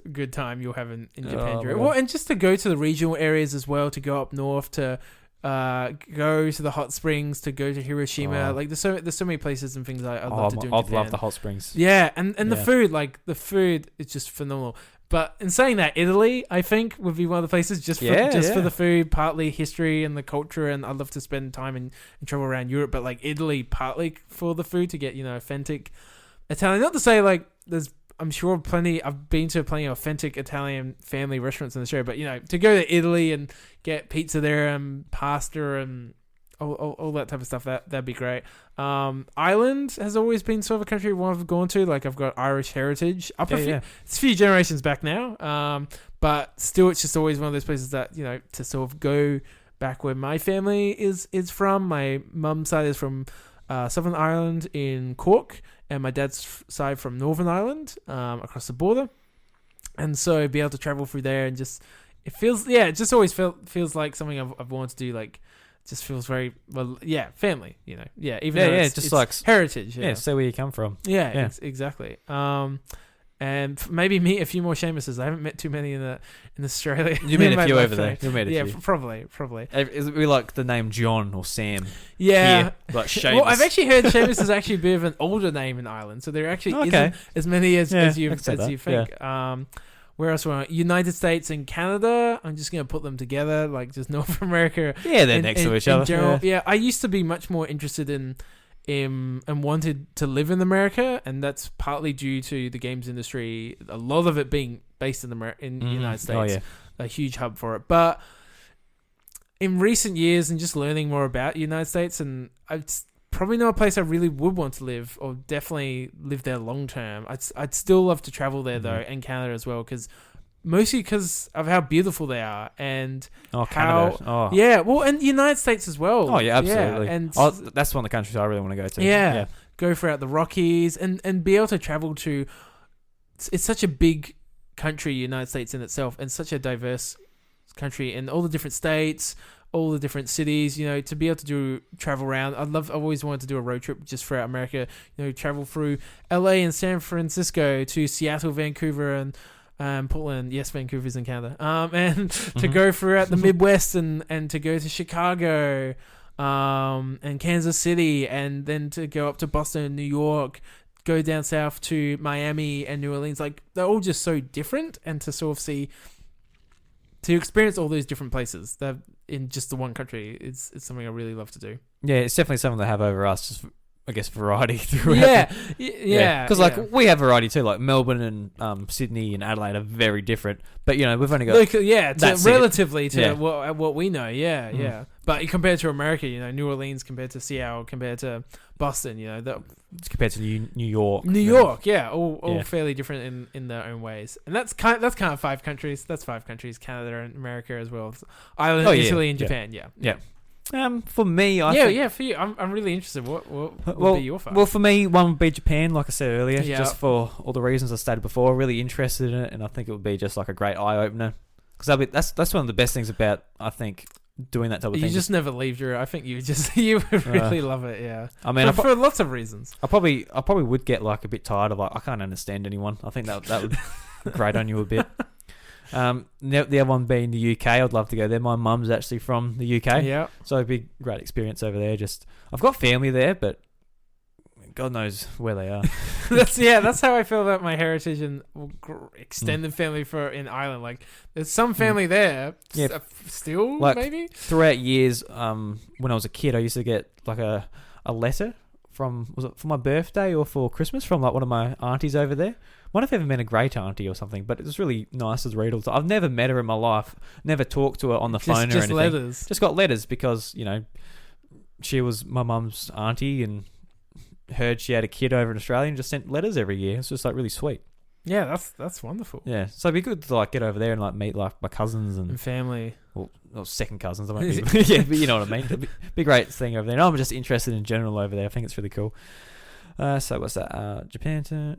good time you'll have in Japan. Well, and just to go to the regional areas as well, to go up north, to go to the hot springs, to go to Hiroshima. Like there's so many places and things I'd love to do in Japan. I'd love the hot springs. Yeah, and the food, like the food is just phenomenal. But in saying that, Italy, I think, would be one of the places just for the food, partly history and the culture, and I'd love to spend time and travel around Europe. But like Italy, partly for the food, to get authentic Italian. Not to say like I'm sure I've been to plenty of authentic Italian family restaurants in Australia, but to go to Italy and get pizza there and pasta and all that type of stuff, that'd be great. Ireland has always been sort of a country I've gone to. Like I've got Irish heritage. It's a few generations back now, but still, it's just always one of those places that to sort of go back where my family is from. My mum's side is from Southern Ireland in Cork, and my dad's side from Northern Ireland, across the border. And so be able to travel through there and just it just always feels like something I've wanted to do. Like, just feels very family, even though it's like heritage. See where you come from. Exactly. And maybe meet a few more Seamuses. I haven't met too many in Australia. You met a few over there. You met a few. Probably. We like the name John or Sam. Yeah, here, like Seamus. Well, I've actually heard Seamus is actually a bit of an older name in Ireland, so there actually isn't as many as you think. Yeah. Where else were I? United States and Canada. I'm just going to put them together, like just North America. Yeah, they're next to each other. General, I used to be much more interested in and wanted to live in America, and that's partly due to the games industry. A lot of it being based in the United States, a huge hub for it. But in recent years, and just learning more about the United States, and it's probably not a place I really would want to live, or definitely live there long term. I'd still love to travel there though, and Canada as well, mostly because of how beautiful they are, and Canada. and the United States as well. Oh yeah, absolutely. And that's one of the countries I really want to go to. Go throughout the Rockies and be able to travel to. It's such a big country, United States in itself, and such a diverse country, and all the different states, all the different cities, to be able to travel around. I've always wanted to do a road trip just throughout America, travel through LA and San Francisco to Seattle, Vancouver, and Portland. Yes, Vancouver's in Canada. And to go throughout the Midwest and to go to Chicago, and Kansas City, and then to go up to Boston and New York, go down south to Miami and New Orleans. Like, they're all just so different, and to sort of to experience all those different places that in just the one country, it's something I really love to do. Yeah, it's definitely something they have over us. Just, I guess, variety throughout. Yeah. Because we have variety too. Like Melbourne and Sydney and Adelaide are very different. But we've only got relatively to what we know. Yeah. But compared to America, New Orleans compared to Seattle, compared to Boston, compared to New York. New York, all Yeah. fairly different in their own ways. And that's kind of 5 countries. That's 5 countries, Canada and America as well. Ireland, Italy, and Japan. Yeah. For me, I think, for you, I'm really interested. What would well, be your 5? well, for me, one would be Japan, like I said earlier, Yeah. just for all the reasons I stated before. Really interested in it, and I think it would be just like a great eye opener. Because that's one of the best things about, I think, doing that type of You thing. just never leave Drew. I think you would really love it. Yeah. I mean, for lots of reasons. I probably would get like a bit tired of like I can't understand anyone. I think that would grate on you a bit. The other one being the UK. I'd love to go there. My mum's actually from the UK, Yeah. so it'd be a great experience over there. Just I've got family there, but God knows where they are. That's how I feel about my heritage and extended family in Ireland. Like, there's some family there, Yeah. still Like, maybe. Throughout years, when I was a kid, I used to get like a letter was it for my birthday or for Christmas from like one of my aunties over there. Might have even been a great auntie or something, but it was really nice to read. I've never met her in my life, never talked to her on the phone or Just anything. letters. Just got letters because she was my mum's auntie and heard she had a kid over in Australia and just sent letters every year. It's just like really sweet. Yeah, that's wonderful. Yeah, so it'd be good to like get over there and like meet like my cousins And and family. well, second cousins. I won't be, yeah, but you know what I mean. It'd be a great thing over there. And I'm just interested in general over there. I think it's really cool. So what's that? Japan,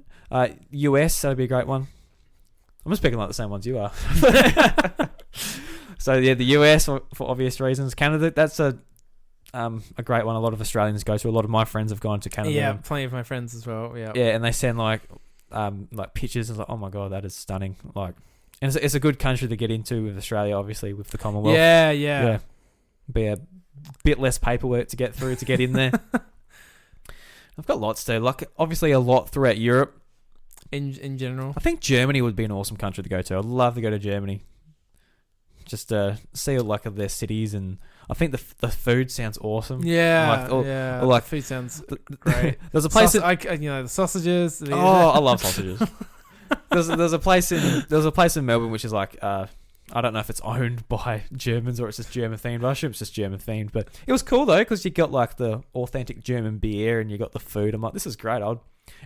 US. That'd be a great one. I'm just picking like the same ones you are. So yeah, the US for obvious reasons. Canada. That's a great one. A lot of Australians go to. A lot of my friends have gone to Canada. Yeah, plenty of my friends as well. Yeah. Yeah, and they send like pictures and like, oh my god, that is stunning. Like, and it's a good country to get into with Australia, obviously with the Commonwealth. Yeah. Be a bit less paperwork to get through to get in there. I've got lots to like. Obviously, a lot throughout Europe. In general, I think Germany would be an awesome country to go to. I'd love to go to Germany. Just see like their cities, and I think the food sounds awesome. yeah, like the food sounds great. There's a place the sausages. I love sausages. there's a place in Melbourne which is like I don't know if it's owned by Germans or it's just German themed. I assume it's just German themed, but it was cool though because you got like the authentic German beer and you got the food. I'm like, this is great.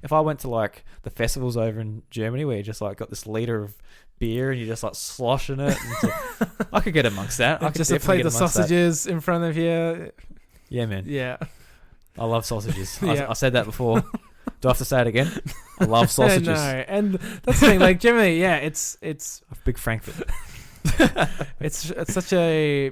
If I went to like the festivals over in Germany where you just like got this liter of beer and you're just like sloshing it, I could get amongst that. I could just definitely play get the amongst sausages in front of you. Yeah, man. Yeah, I love sausages. Yeah. I said that before. Do I have to say it again? I love sausages. No, and that's the thing. Like Germany, yeah, it's Big Frankfurt. it's such a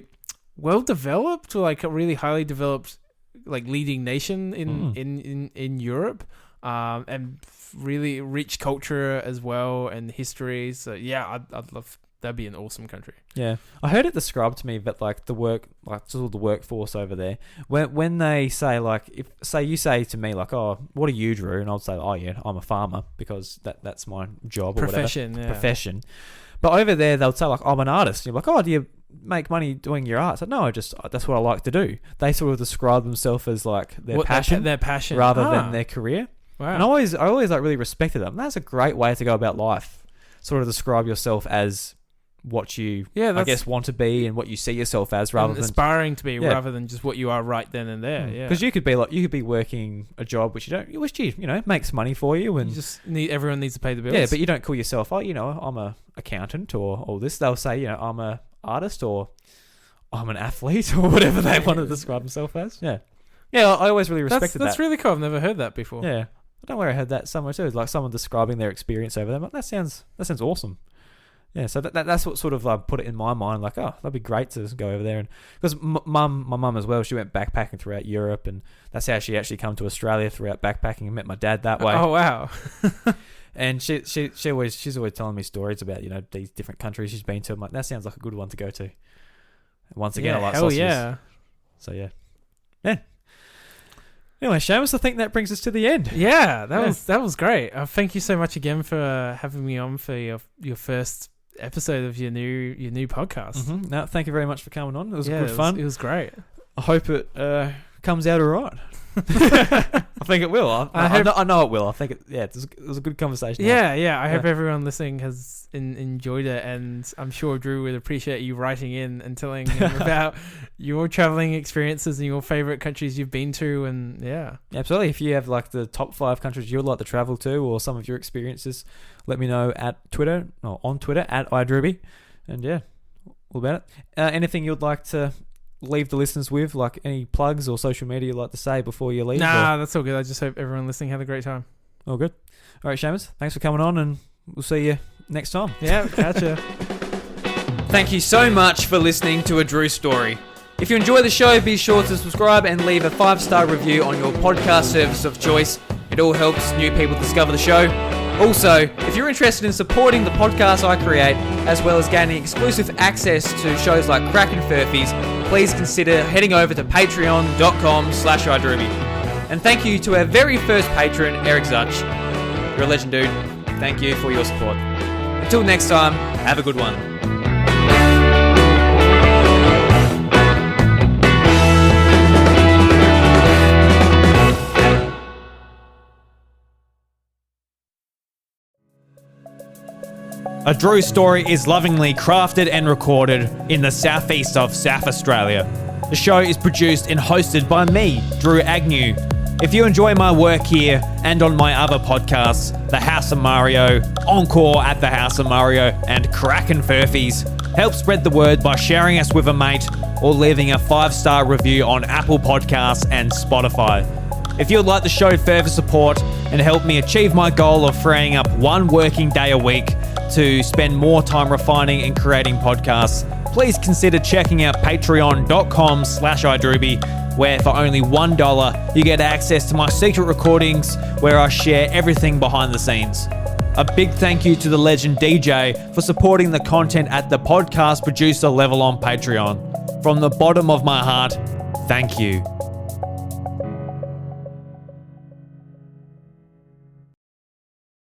well developed, like a really highly developed, like leading nation in Europe, and really rich culture as well and history. So yeah, I'd love. That'd be an awesome country. Yeah, I heard it described to me that like the workforce over there, when they say like, if say you say to me like, oh, what are you, Drew? And I'll say, oh yeah, I'm a farmer because that's my job or Profession, whatever. yeah. Profession. But over there they'll say like, I'm an artist. And you're like, oh, do you make money doing your art? So no, that's what I like to do. They sort of describe themselves as like their passion rather than their career. Wow. And I always like really respected them. And that's a great way to go about life. Sort of describe yourself as what you, I guess, want to be and what you see yourself as, rather than aspiring to be, rather than just what you are right then and there. Yeah, because you could be working a job which makes money for you, and everyone needs to pay the bills. Yeah, but you don't call yourself, I'm a accountant or all this. They'll say, I'm a artist or I'm an athlete or whatever they want to describe themselves as. Yeah, I always really respected that. That's really cool. I've never heard that before. Yeah, I don't know where I heard that somewhere too. It's like someone describing their experience over there. Like, that sounds awesome. Yeah, so that's what sort of put it in my mind, like, oh, that'd be great to go over there. And because my mum as well, she went backpacking throughout Europe, and that's how she actually come to Australia throughout backpacking and met my dad that way. Oh wow! And she's always telling me stories about these different countries she's been to. I'm like, that sounds like a good one to go to. Once again, I like sausages. Yeah. So yeah. Anyway, Seamus, I think that brings us to the end. Yeah, that was great. Thank you so much again for having me on for your first episode of your new podcast. Mm-hmm. No, thank you very much for coming on. It was good fun. It was great. I hope it comes out all right. I think it will. I know it will. I think it was a good conversation. Yeah. I hope everyone listening has enjoyed it, and I'm sure Drew would appreciate you writing in and telling him about your traveling experiences and your favorite countries you've been to, and absolutely. If you have like the top 5 countries you'd like to travel to, or some of your experiences, let me know on Twitter at iDruby, and all about it. Anything you'd like to leave the listeners with, like any plugs or social media you'd like to say before you leave? That's all good. I just hope everyone listening had a great time. All good. All right, Seamus, thanks for coming on, and we'll see you next time. Yeah, gotcha. Thank you so much for listening to A Drew Story. If you enjoy the show, be sure to subscribe and leave a 5-star review on your podcast service of choice. It all helps new people discover the show. Also, if you're interested in supporting the podcast I create, as well as gaining exclusive access to shows like Crack and Furfies, please consider heading over to patreon.com/iDruby. And thank you to our very first patron, Eric Zutch. You're a legend, dude. Thank you for your support. Until next time, have a good one. A Drew Story is lovingly crafted and recorded in the southeast of South Australia. The show is produced and hosted by me, Drew Agnew. If you enjoy my work here and on my other podcasts, The House of Mario, Encore at the House of Mario, and Crack and Furfies, help spread the word by sharing us with a mate or leaving a 5-star review on Apple Podcasts and Spotify. If you'd like to show further support and help me achieve my goal of freeing up 1 working day a week to spend more time refining and creating podcasts, please consider checking out patreon.com/iDruby, where for only $1 you get access to my secret recordings where I share everything behind the scenes. A big thank you to the legend DJ for supporting the content at the podcast producer level on Patreon. From the bottom of my heart, thank you.